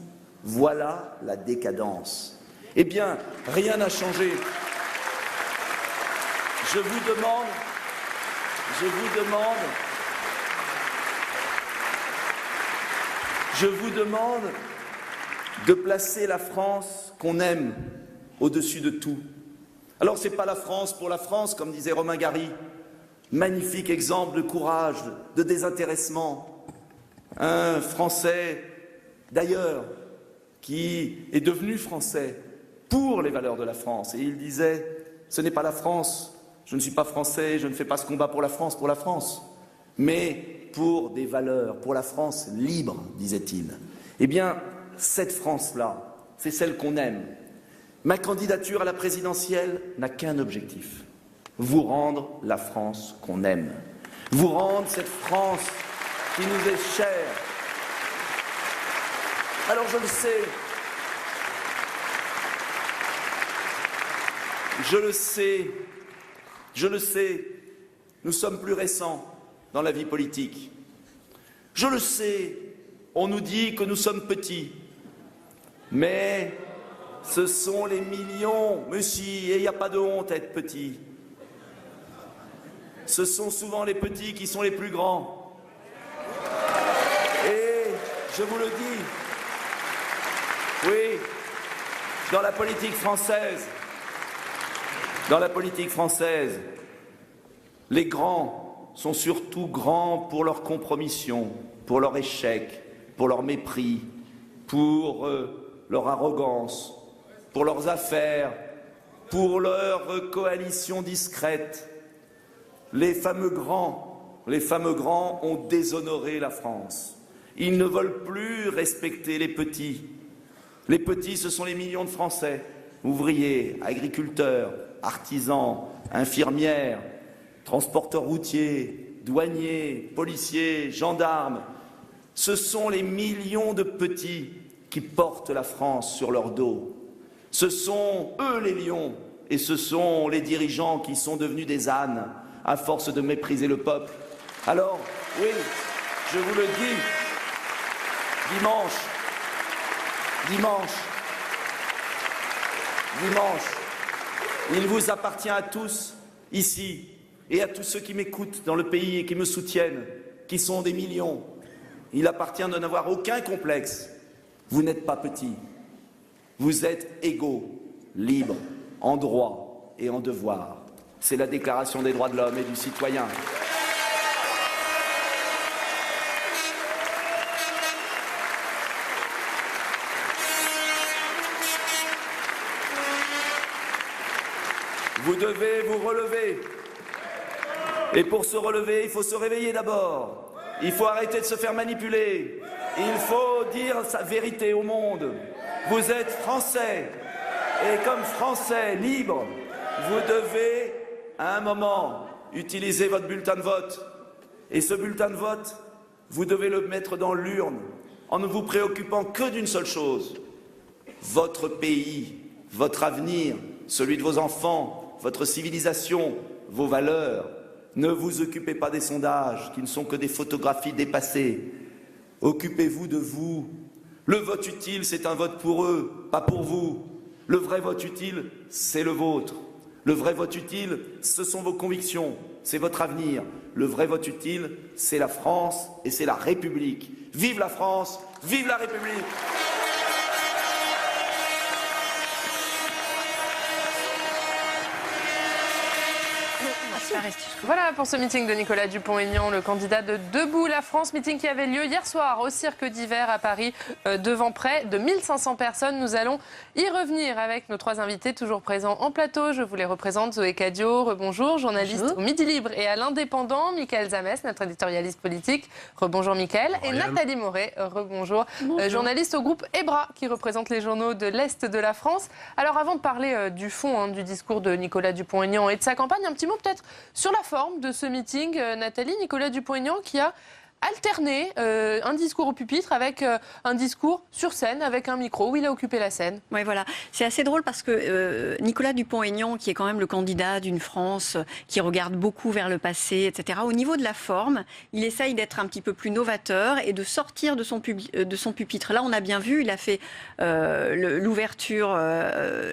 Speaker 5: voilà la décadence. » Eh bien, rien n'a changé. je vous demande de placer la France qu'on aime au-dessus de tout. Alors c'est pas la France pour la France, comme disait Romain Gary. Magnifique exemple de courage, de désintéressement. Un Français, d'ailleurs, qui est devenu Français pour les valeurs de la France. Et il disait, ce n'est pas la France, je ne suis pas Français, je ne fais pas ce combat pour la France, mais pour des valeurs, pour la France libre, disait-il. Eh bien, cette France-là, c'est celle qu'on aime. Ma candidature à la présidentielle n'a qu'un objectif, vous rendre la France qu'on aime, vous rendre cette France qui nous est chère. Alors je le sais, nous sommes plus récents dans la vie politique. Je le sais, on nous dit que nous sommes petits, mais ce sont les millions, monsieur, et il n'y a pas de honte à être petit. Ce sont souvent les petits qui sont les plus grands. Et je vous le dis, oui, dans la politique française, les grands sont surtout grands pour leur compromission, pour leur échec, pour leur mépris, pour leur arrogance, pour leurs affaires, pour leur coalition discrète. Les fameux grands ont déshonoré la France. Ils ne veulent plus respecter les petits. Les petits, ce sont les millions de Français, ouvriers, agriculteurs, artisans, infirmières, transporteurs routiers, douaniers, policiers, gendarmes. Ce sont les millions de petits qui portent la France sur leur dos. Ce sont eux les lions et ce sont les dirigeants qui sont devenus des ânes à force de mépriser le peuple. Alors, oui, je vous le dis, dimanche, il vous appartient à tous, ici, et à tous ceux qui m'écoutent dans le pays et qui me soutiennent, qui sont des millions. Il appartient de n'avoir aucun complexe. Vous n'êtes pas petits. Vous êtes égaux, libres, en droit et en devoir. C'est la Déclaration des droits de l'homme et du citoyen. Vous devez vous relever. Et pour se relever, il faut se réveiller d'abord. Il faut arrêter de se faire manipuler. Il faut dire sa vérité au monde. Vous êtes Français. Et comme Français libres, vous devez, à un moment, utiliser votre bulletin de vote. Et ce bulletin de vote, vous devez le mettre dans l'urne en ne vous préoccupant que d'une seule chose. Votre pays, votre avenir, celui de vos enfants, votre civilisation, vos valeurs. Ne vous occupez pas des sondages qui ne sont que des photographies dépassées. Occupez-vous de vous. Le vote utile, c'est un vote pour eux, pas pour vous. Le vrai vote utile, c'est le vôtre. Le vrai vote utile, ce sont vos convictions, c'est votre avenir. Le vrai vote utile, c'est la France et c'est la République. Vive la France, vive la République!
Speaker 1: Voilà pour ce meeting de Nicolas Dupont-Aignan, le candidat de Debout la France. Meeting qui avait lieu hier soir au Cirque d'Hiver à Paris devant près de 1500 personnes. Nous allons y revenir avec nos trois invités toujours présents en plateau. Je vous les représente. Zoé Cadio, rebonjour, journaliste au Midi Libre et à l'Indépendant. Mickaël Zamès, notre éditorialiste politique. Rebonjour Mickaël. Et Nathalie Moret, rebonjour, journaliste au groupe EBRA qui représente les journaux de l'Est de la France. Alors avant de parler du fond du discours de Nicolas Dupont-Aignan et de sa campagne, un petit mot peut-être sur la forme de ce meeting, Nathalie. Nicolas Dupont-Aignan qui a alterner un discours au pupitre avec un discours sur scène, avec un micro, où il a occupé la scène.
Speaker 3: Oui, voilà. C'est assez drôle parce que Nicolas Dupont-Aignan, qui est quand même le candidat d'une France qui regarde beaucoup vers le passé, etc., au niveau de la forme, il essaye d'être un petit peu plus novateur et de sortir de son pupitre. Là, on a bien vu, il a fait l'ouverture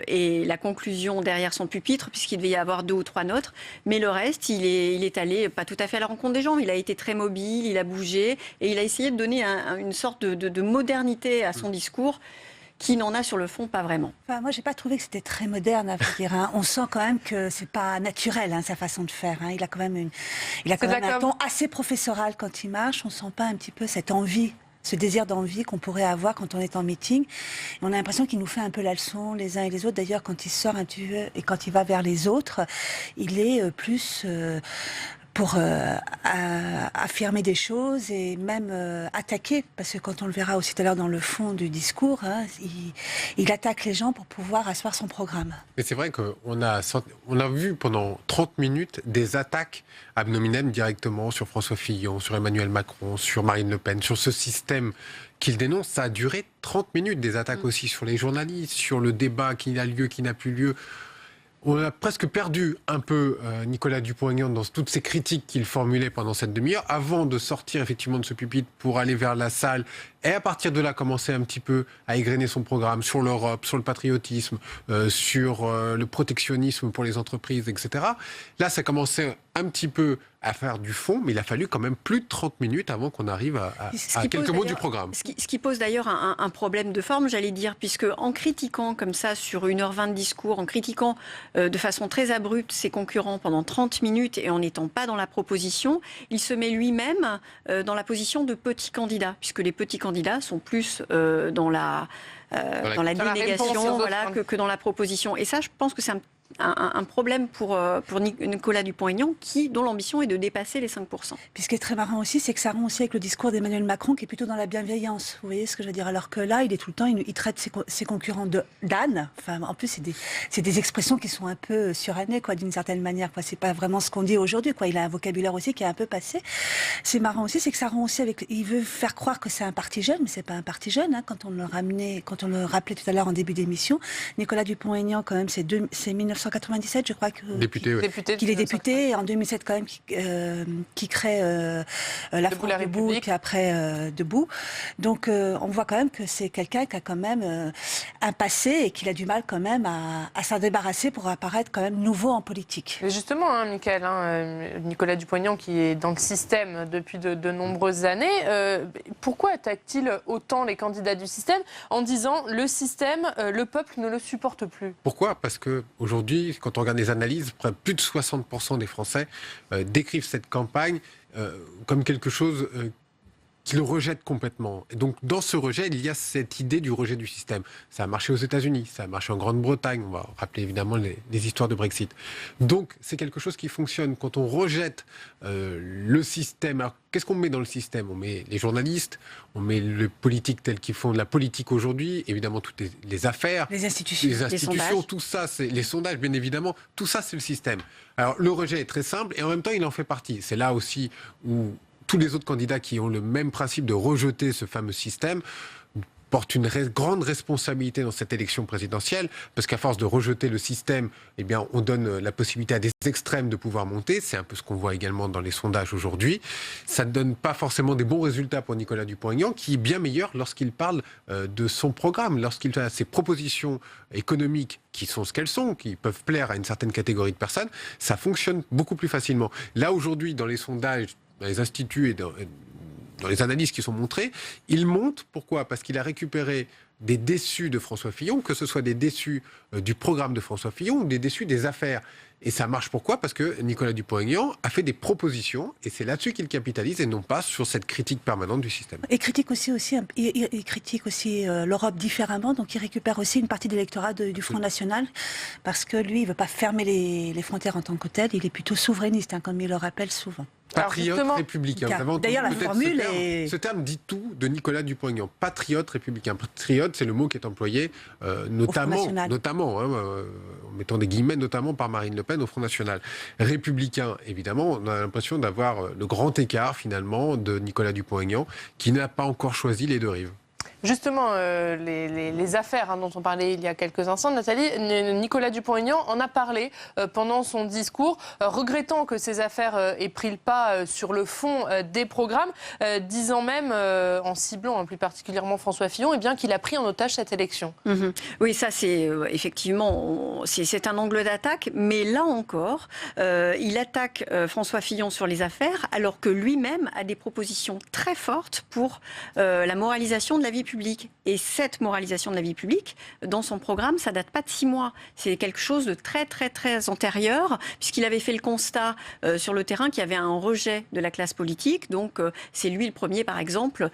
Speaker 3: et la conclusion derrière son pupitre, puisqu'il devait y avoir 2 ou 3 notes. Mais le reste, il est allé pas tout à fait à la rencontre des gens. Il a été très mobile, il a bougé et il a essayé de donner une sorte de modernité à son discours qui n'en a sur le fond pas vraiment.
Speaker 2: Enfin, moi, j'ai pas trouvé que c'était très moderne, à vrai dire. Hein. On sent quand même que c'est pas naturel, hein, sa façon de faire. Hein. Il a quand même, un ton assez professoral quand il marche. On sent pas un petit peu cette envie, ce désir d'envie qu'on pourrait avoir quand on est en meeting. Et on a l'impression qu'il nous fait un peu la leçon, les uns et les autres. D'ailleurs, quand il sort un petit peu et quand il va vers les autres, il est plus... pour affirmer des choses et même attaquer, parce que quand on le verra aussi tout à l'heure dans le fond du discours, hein, il attaque les gens pour pouvoir asseoir son programme.
Speaker 4: Mais c'est vrai qu'on a vu pendant 30 minutes des attaques ad hominem directement sur François Fillon, sur Emmanuel Macron, sur Marine Le Pen, sur ce système qu'il dénonce. Ça a duré 30 minutes, des attaques aussi sur les journalistes, sur le débat qui a lieu, qui n'a plus lieu. On a presque perdu un peu Nicolas Dupont-Aignan dans toutes ces critiques qu'il formulait pendant cette demi-heure, avant de sortir effectivement de ce pupitre pour aller vers la salle et à partir de là commencer un petit peu à égrener son programme sur l'Europe, sur le patriotisme, sur le protectionnisme pour les entreprises, etc. Là, ça commençait un petit peu à faire du fond, mais il a fallu quand même plus de 30 minutes avant qu'on arrive à quelques mots du programme.
Speaker 3: Ce qui pose d'ailleurs un problème de forme, j'allais dire, puisque en critiquant comme ça sur 1h20 de discours, en critiquant de façon très abrupte ses concurrents pendant 30 minutes et en n'étant pas dans la proposition, il se met lui-même dans la position de petit candidat, puisque les petits candidats sont plus dans la dénégation que dans la proposition. Et ça, je pense que c'est un problème pour Nicolas Dupont-Aignan dont l'ambition est de dépasser les 5%.
Speaker 2: Puis ce qui est très marrant aussi, c'est que ça rend aussi avec le discours d'Emmanuel Macron qui est plutôt dans la bienveillance. Vous voyez ce que je veux dire? Alors que là, il est tout le temps, il traite ses concurrents d'âne. Enfin, en plus, c'est des expressions qui sont un peu surannées, quoi, d'une certaine manière. Quoi. C'est pas vraiment ce qu'on dit aujourd'hui. Quoi. Il a un vocabulaire aussi qui est un peu passé. C'est marrant aussi, c'est que ça rend aussi avec. Il veut faire croire que c'est un parti jeune, mais c'est pas un parti jeune. Hein, quand on le rappelait tout à l'heure en début d'émission, Nicolas Dupont-Aignan, quand même, c'est 1997, je crois qu'il est député, et en 2007 quand même qui crée la France Debout, qui après Debout. Donc on voit quand même que c'est quelqu'un qui a quand même un passé et qu'il a du mal quand même à s'en débarrasser pour apparaître quand même nouveau en politique.
Speaker 1: Mais justement, hein, Mickaël, Nicolas Dupont-Aignan qui est dans le système depuis de nombreuses années, pourquoi attaque-t-il autant les candidats du système en disant le système, le peuple ne le supporte plus?
Speaker 4: Pourquoi? Parce qu'aujourd'hui, quand on regarde les analyses, plus de 60% des Français décrivent cette campagne comme quelque chose qui le rejette complètement. Et donc, dans ce rejet, il y a cette idée du rejet du système. Ça a marché aux États-Unis, ça a marché en Grande-Bretagne, on va rappeler évidemment les histoires de Brexit. Donc, c'est quelque chose qui fonctionne. Quand on rejette le système, alors qu'est-ce qu'on met dans le système? On met les journalistes, on met les politiques tels qu'ils font de la politique aujourd'hui, évidemment toutes les affaires,
Speaker 2: les institutions,
Speaker 4: tout ça, c'est les sondages, bien évidemment, tout ça, c'est le système. Alors, le rejet est très simple et en même temps, il en fait partie. C'est là aussi où tous les autres candidats qui ont le même principe de rejeter ce fameux système portent une grande responsabilité dans cette élection présidentielle, parce qu'à force de rejeter le système, eh bien, on donne la possibilité à des extrêmes de pouvoir monter. C'est un peu ce qu'on voit également dans les sondages aujourd'hui. Ça ne donne pas forcément des bons résultats pour Nicolas Dupont-Aignan, qui est bien meilleur lorsqu'il parle de son programme, lorsqu'il a ses propositions économiques qui sont ce qu'elles sont, qui peuvent plaire à une certaine catégorie de personnes. Ça fonctionne beaucoup plus facilement. Là, aujourd'hui, dans les sondages, dans les instituts et dans les analyses qui sont montrées, il monte. Pourquoi? Parce qu'il a récupéré des déçus de François Fillon, que ce soit des déçus du programme de François Fillon ou des déçus des affaires. Et ça marche pourquoi? Parce que Nicolas Dupont-Aignan a fait des propositions et c'est là-dessus qu'il capitalise et non pas sur cette critique permanente du système.
Speaker 2: Et critique aussi il critique aussi l'Europe différemment, donc il récupère aussi une partie de l'électorat du Front National, parce que lui, il ne veut pas fermer les frontières en tant que tel, il est plutôt souverainiste, hein, comme il le rappelle souvent.
Speaker 4: Patriote républicain.
Speaker 2: D'ailleurs, la formule est...
Speaker 4: Ce terme dit tout de Nicolas Dupont-Aignan. Patriote républicain. Patriote, c'est le mot qui est employé notamment en mettant des guillemets, notamment par Marine Le Pen au Front National. Républicain, évidemment, on a l'impression d'avoir le grand écart, finalement, de Nicolas Dupont-Aignan, qui n'a pas encore choisi les deux rives.
Speaker 1: Justement, les affaires dont on parlait il y a quelques instants, Nathalie, Nicolas Dupont-Aignan en a parlé pendant son discours, regrettant que ces affaires aient pris le pas sur le fond des programmes, disant même, en ciblant plus particulièrement François Fillon, qu'il a pris en otage cette élection.
Speaker 3: Oui, ça c'est effectivement, c'est un angle d'attaque, mais là encore, il attaque François Fillon sur les affaires, alors que lui-même a des propositions très fortes pour la moralisation de la vie publique. Et cette moralisation de la vie publique, dans son programme, ça date pas de 6 mois. C'est quelque chose de très, très, très antérieur, puisqu'il avait fait le constat sur le terrain qu'il y avait un rejet de la classe politique. Donc, c'est lui le premier, par exemple,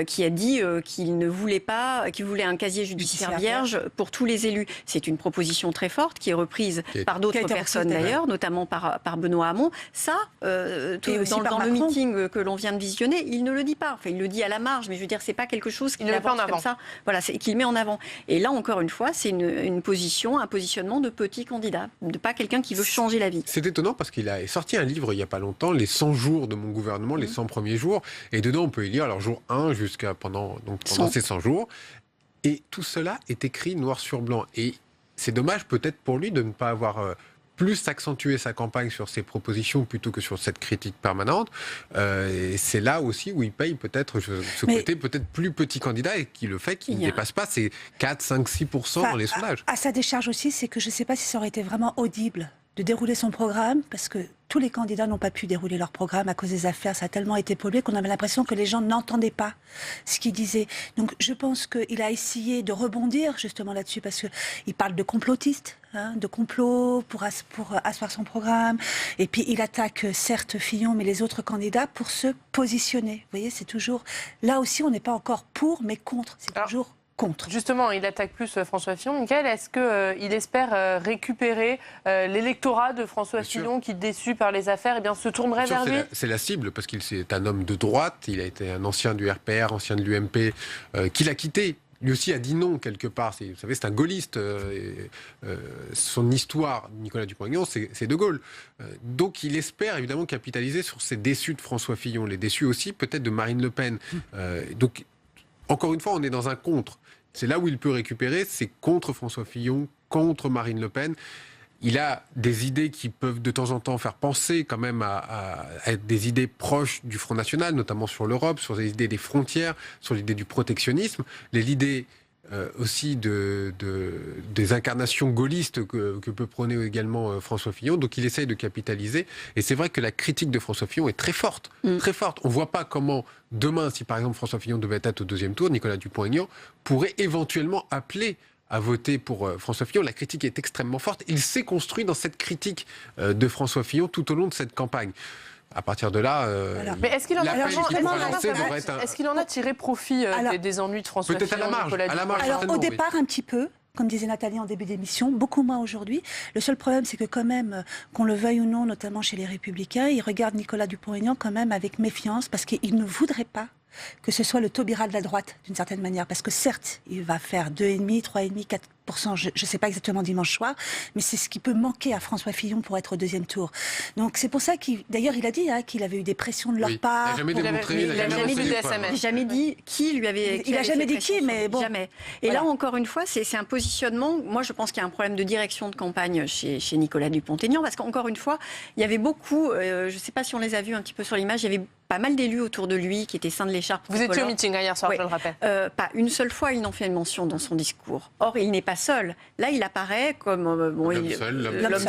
Speaker 3: qui a dit qu'il ne voulait pas, qu'il voulait un casier judiciaire vierge pour tous les élus. C'est une proposition très forte qui est reprise par d'autres personnes d'ailleurs, notamment par Benoît Hamon. Ça, dans le meeting que l'on vient de visionner, il ne le dit pas. Enfin, il le dit à la marge, mais je veux dire, c'est pas quelque chose qu'il met en avant. Ça. Voilà, c'est qu'il met en avant. Et là, encore une fois, c'est un positionnement de petit candidat, de pas quelqu'un qui veut changer la vie.
Speaker 4: C'est étonnant parce qu'il a sorti un livre il y a pas longtemps, Les 100 jours de mon gouvernement, les 100 premiers jours. Et dedans, on peut y lire, alors jour 1 jusqu'à pendant ces 100 jours. Et tout cela est écrit noir sur blanc. Et c'est dommage peut-être pour lui de ne pas avoir... plus accentuer sa campagne sur ses propositions plutôt que sur cette critique permanente. Et c'est là aussi où il paye peut-être côté peut-être plus petit candidat et qui le fait qu'il ne dépasse pas ces 4, 5, 6% dans les sondages.
Speaker 2: À sa décharge aussi, c'est que je ne sais pas si ça aurait été vraiment audible de dérouler son programme, parce que tous les candidats n'ont pas pu dérouler leur programme à cause des affaires. Ça a tellement été pollué qu'on avait l'impression que les gens n'entendaient pas ce qu'il disait. Donc je pense qu'il a essayé de rebondir justement là-dessus, parce qu'il parle de complotistes, de complot pour asseoir son programme. Et puis il attaque certes Fillon, mais les autres candidats pour se positionner. Vous voyez, c'est toujours... Là aussi, on n'est pas encore pour, mais contre. C'est toujours... contre.
Speaker 1: Justement, il attaque plus François Fillon. Michaël, est-ce qu'il espère récupérer l'électorat de François Fillon qui, déçu par les affaires, se tournerait vers lui ?
Speaker 4: C'est la cible, parce qu'il est un homme de droite. Il a été un ancien du RPR, ancien de l'UMP, qu'il a quitté. Lui aussi a dit non quelque part. Vous savez, c'est un gaulliste. Son histoire, Nicolas Dupont-Aignan, c'est De Gaulle. Donc il espère évidemment capitaliser sur ces déçus de François Fillon, les déçus aussi peut-être de Marine Le Pen. Donc encore une fois, on est dans un contre. C'est là où il peut récupérer, c'est contre François Fillon, contre Marine Le Pen. Il a des idées qui peuvent de temps en temps faire penser quand même à des idées proches du Front National, notamment sur l'Europe, sur les idées des frontières, sur l'idée du protectionnisme, l'idée aussi des incarnations gaullistes que peut prôner également François Fillon. Donc il essaye de capitaliser. Et c'est vrai que la critique de François Fillon est très forte. Très forte. On ne voit pas comment demain, si par exemple François Fillon devait être au deuxième tour, Nicolas Dupont-Aignan pourrait éventuellement appeler à voter pour François Fillon. La critique est extrêmement forte. Il s'est construit dans cette critique de François Fillon tout au long de cette campagne. À partir de là,
Speaker 1: mais est-ce qu'il en a tiré profit des ennuis de François Fillon,
Speaker 4: à la marge,
Speaker 2: alors au départ, un petit peu, comme disait Nathalie en début d'émission, beaucoup moins aujourd'hui. Le seul problème, c'est que quand même, qu'on le veuille ou non, notamment chez les Républicains, ils regardent Nicolas Dupont-Aignan quand même avec méfiance, parce qu'ils ne voudraient pas que ce soit le taubira de la droite, d'une certaine manière. Parce que certes, il va faire 2,5, 3,5, 4%, je ne sais pas exactement dimanche soir, mais c'est ce qui peut manquer à François Fillon pour être au deuxième tour. Donc c'est pour ça d'ailleurs, il a dit qu'il avait eu des pressions de leur part.
Speaker 4: Il n'a jamais démontré,
Speaker 3: il n'a jamais dit des SMS. Il n'a jamais dit qui lui avait...
Speaker 2: Il n'a jamais dit qui, mais bon.
Speaker 3: Jamais. Et là, encore une fois, c'est un positionnement... Moi, je pense qu'il y a un problème de direction de campagne chez Nicolas Dupont-Aignan, parce qu'encore une fois, il y avait beaucoup... je ne sais pas si on les a vus un petit peu sur l'image, il y avait pas mal d'élus autour de lui qui étaient saints de l'écharpe.
Speaker 1: Vous étiez au meeting hier soir, je le rappelle.
Speaker 3: Pas une seule fois, il n'en fait mention dans son discours. Or, il n'est pas seul. Là, il apparaît comme l'homme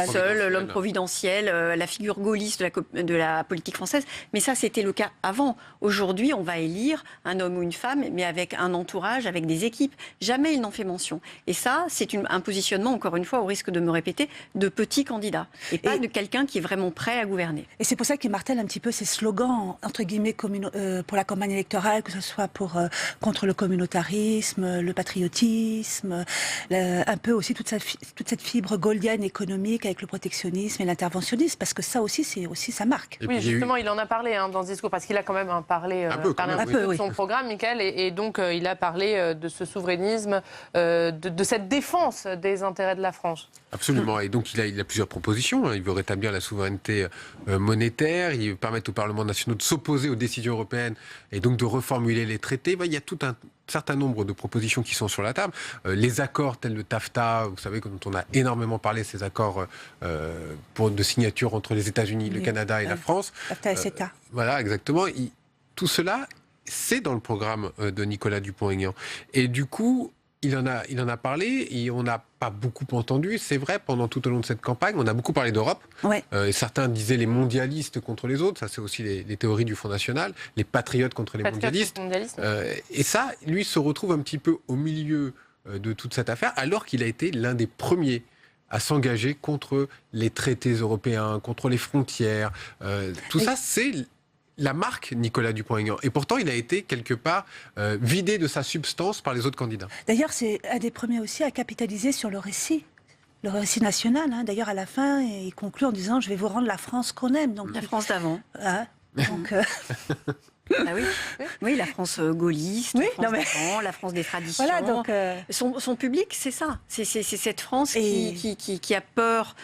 Speaker 3: seul, l'homme providentiel, la figure gaulliste de la politique française. Mais ça, c'était le cas avant. Aujourd'hui, on va élire un homme ou une femme, mais avec un entourage, avec des équipes. Jamais il n'en fait mention. Et ça, c'est un positionnement, encore une fois, au risque de me répéter, de petit candidat. Et pas de quelqu'un qui est vraiment prêt à gouverner.
Speaker 2: Et c'est pour ça qu'il martèle un petit peu ses slogans entre guillemets, pour la campagne électorale, que ce soit contre le communautarisme, le patriotisme, un peu aussi toute cette fibre gaullienne économique avec le protectionnisme et l'interventionnisme, parce que ça aussi, c'est aussi sa marque.
Speaker 1: Oui, justement, il en a parlé dans ce discours, parce qu'il a quand même parlé un peu de son programme, Michael, et donc il a parlé de ce souverainisme, de cette défense des intérêts de la France.
Speaker 4: Absolument, et donc il a plusieurs propositions. Il veut rétablir la souveraineté monétaire, il veut permettre aux parlements nationaux de s'opposer aux décisions européennes et donc de reformuler les traités. Il y a tout un certain nombre de propositions qui sont sur la table. Les accords tels le TAFTA, vous savez, dont on a énormément parlé, ces accords de signature entre les États-Unis, le Canada et la France.
Speaker 2: TAFTA et CETA.
Speaker 4: Voilà, exactement. Tout cela, c'est dans le programme de Nicolas Dupont-Aignan. Et du coup, il en a parlé et on n'a pas beaucoup entendu. C'est vrai, tout au long de cette campagne, on a beaucoup parlé d'Europe.
Speaker 2: Ouais.
Speaker 4: Et certains disaient les mondialistes contre les autres. Ça, c'est aussi les théories du Front National. Les patriotes contre les mondialistes. Et ça, lui, se retrouve un petit peu au milieu de toute cette affaire, alors qu'il a été l'un des premiers à s'engager contre les traités européens, contre les frontières. Tout ça, c'est la marque Nicolas Dupont-Aignan. Et pourtant, il a été quelque part vidé de sa substance par les autres candidats.
Speaker 2: D'ailleurs, c'est un des premiers aussi à capitaliser sur le récit national. D'ailleurs, à la fin, il conclut en disant « Je vais vous rendre la France qu'on aime ». Donc,
Speaker 3: la France d'avant.
Speaker 2: Donc,
Speaker 3: Ah oui, la France gaulliste, d'avant, la France des traditions.
Speaker 2: Voilà, donc,
Speaker 3: son public, c'est ça. C'est cette France qui a peur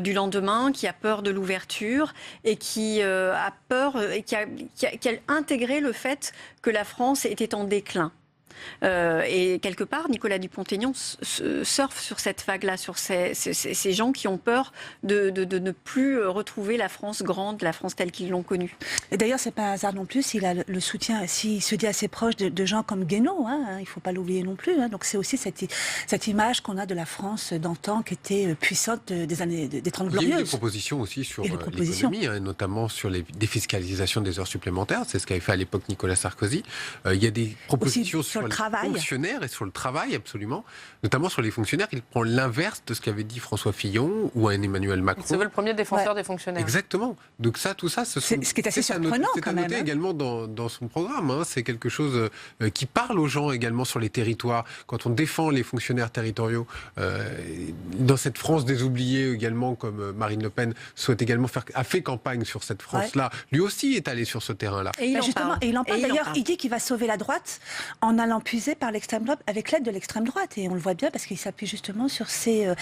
Speaker 3: du lendemain, qui a peur de l'ouverture et qui a peur, et qui a intégré le fait que la France était en déclin. Et quelque part, Nicolas Dupont-Aignan surfe sur cette vague-là, sur ces gens qui ont peur de ne plus retrouver la France grande, la France telle qu'ils l'ont connue.
Speaker 2: Et d'ailleurs, c'est pas un hasard non plus s'il a le soutien, s'il se dit assez proche de gens comme Guénaud, il ne faut pas l'oublier non plus. Donc c'est aussi cette image qu'on a de la France d'antan qui était puissante des 30 Glorieuses.
Speaker 4: Il y a eu des propositions aussi sur l'économie, notamment sur les défiscalisations des heures supplémentaires. C'est ce qu'avait fait à l'époque Nicolas Sarkozy. Il y a des propositions sur les fonctionnaires et sur le travail, absolument. Notamment sur les fonctionnaires, il prend l'inverse de ce qu'avait dit François Fillon ou un Emmanuel Macron.
Speaker 1: C'est le premier défenseur des fonctionnaires.
Speaker 4: Exactement. Donc tout ça, ce qui
Speaker 2: est assez surprenant quand même.
Speaker 4: C'est à noter également dans son programme. C'est quelque chose qui parle aux gens également sur les territoires. Quand on défend les fonctionnaires territoriaux, dans cette France des oubliés également, comme Marine Le Pen souhaite également a fait campagne sur cette France-là, lui aussi est allé sur ce terrain-là.
Speaker 2: Et il en parle. D'ailleurs, il dit qu'il va sauver la droite en allant puiser par l'extrême droite, avec l'aide de l'extrême droite. Et on le voit bien parce qu'il s'appuie justement sur ces,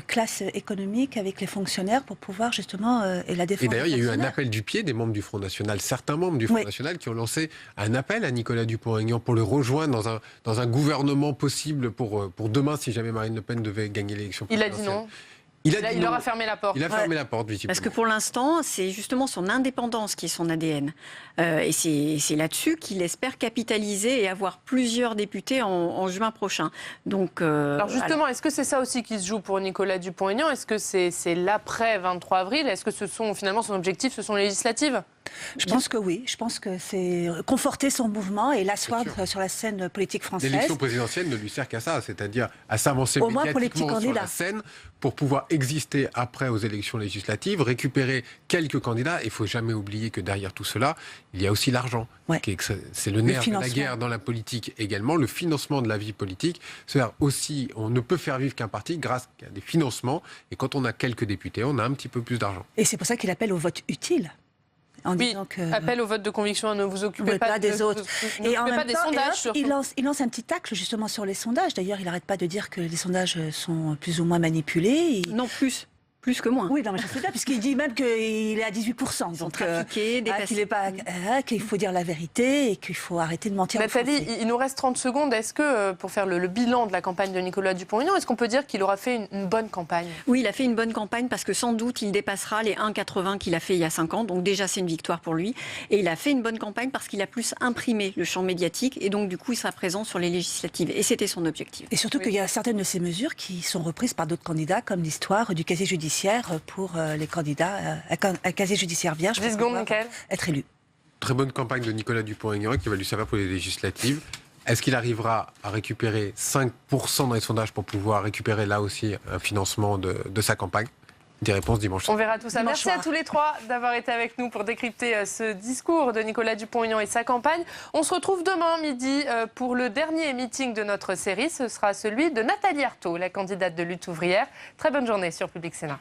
Speaker 2: classes économiques avec les fonctionnaires pour pouvoir justement et la défense.
Speaker 4: Et d'ailleurs, il y a eu un appel du pied des membres du Front National, certains membres du Front National qui ont lancé un appel à Nicolas Dupont-Aignan pour le rejoindre dans un gouvernement possible pour demain si jamais Marine Le Pen devait gagner l'élection présidentielle.
Speaker 1: Il a dit non. Il leur a fermé la porte.
Speaker 4: Il a fermé la porte, visiblement.
Speaker 3: Parce que pour l'instant, c'est justement son indépendance qui est son ADN. Et c'est là-dessus qu'il espère capitaliser et avoir plusieurs députés en juin prochain. Donc,
Speaker 1: alors justement, est-ce que c'est ça aussi qui se joue pour Nicolas Dupont-Aignan? Est-ce que c'est l'après 23 avril? Est-ce que finalement son objectif, ce sont les législatives?
Speaker 2: Je pense que oui. Je pense que c'est conforter son mouvement et l'asseoir sur la scène politique française.
Speaker 4: L'élection présidentielle ne lui sert qu'à ça, c'est-à-dire à s'avancer médiatiquement sur la scène pour pouvoir exister après aux élections législatives, récupérer quelques candidats. Il ne faut jamais oublier que derrière tout cela, il y a aussi l'argent. C'est le nerf de la guerre dans la politique également, le financement de la vie politique. C'est-à-dire aussi, on ne peut faire vivre qu'un parti grâce à des financements. Et quand on a quelques députés, on a un petit peu plus d'argent.
Speaker 2: Et c'est pour ça qu'il appelle au vote utile.
Speaker 1: Appel au vote de conviction, ne vous occupez pas des autres.
Speaker 2: Et en même
Speaker 1: des
Speaker 2: temps,
Speaker 1: sondages.
Speaker 2: Il lance un petit tacle justement sur les sondages. D'ailleurs, il n'arrête pas de dire que les sondages sont plus ou moins manipulés.
Speaker 3: Non, plus que moins.
Speaker 2: Oui, non, mais je sais bien, puisqu'il dit même qu'il est à 18%.
Speaker 3: Ils sont trafiqués, dépassés.
Speaker 2: Qu'il faut dire la vérité et qu'il faut arrêter de mentir.
Speaker 1: Nathalie, il nous reste 30 secondes. Est-ce que, pour faire le bilan de la campagne de Nicolas Dupont-Aignan, est-ce qu'on peut dire qu'il aura fait une bonne campagne?
Speaker 3: Oui, il a fait une bonne campagne parce que sans doute il dépassera les 1,80 qu'il a fait il y a 5 ans. Donc déjà, c'est une victoire pour lui. Et il a fait une bonne campagne parce qu'il a plus imprimé le champ médiatique et donc du coup, il sera présent sur les législatives. Et c'était son objectif.
Speaker 2: Et surtout qu'il y a certaines de ces mesures qui sont reprises par d'autres candidats, comme l'histoire du casier judiciaire pour les candidats, un casier judiciaire vierge pour être élu.
Speaker 4: Très bonne campagne de Nicolas Dupont-Aignan qui va lui servir pour les législatives. Est-ce qu'il arrivera à récupérer 5% dans les sondages pour pouvoir récupérer là aussi un financement de sa campagne? des réponses dimanche soir.
Speaker 1: On verra tout ça.
Speaker 2: Dimanche
Speaker 1: Merci à
Speaker 2: soir.
Speaker 1: tous les trois d'avoir été avec nous pour décrypter ce discours de Nicolas Dupont-Aignan et sa campagne. On se retrouve demain midi pour le dernier meeting de notre série. Ce sera celui de Nathalie Arthaud, la candidate de Lutte ouvrière. Très bonne journée sur Public Sénat.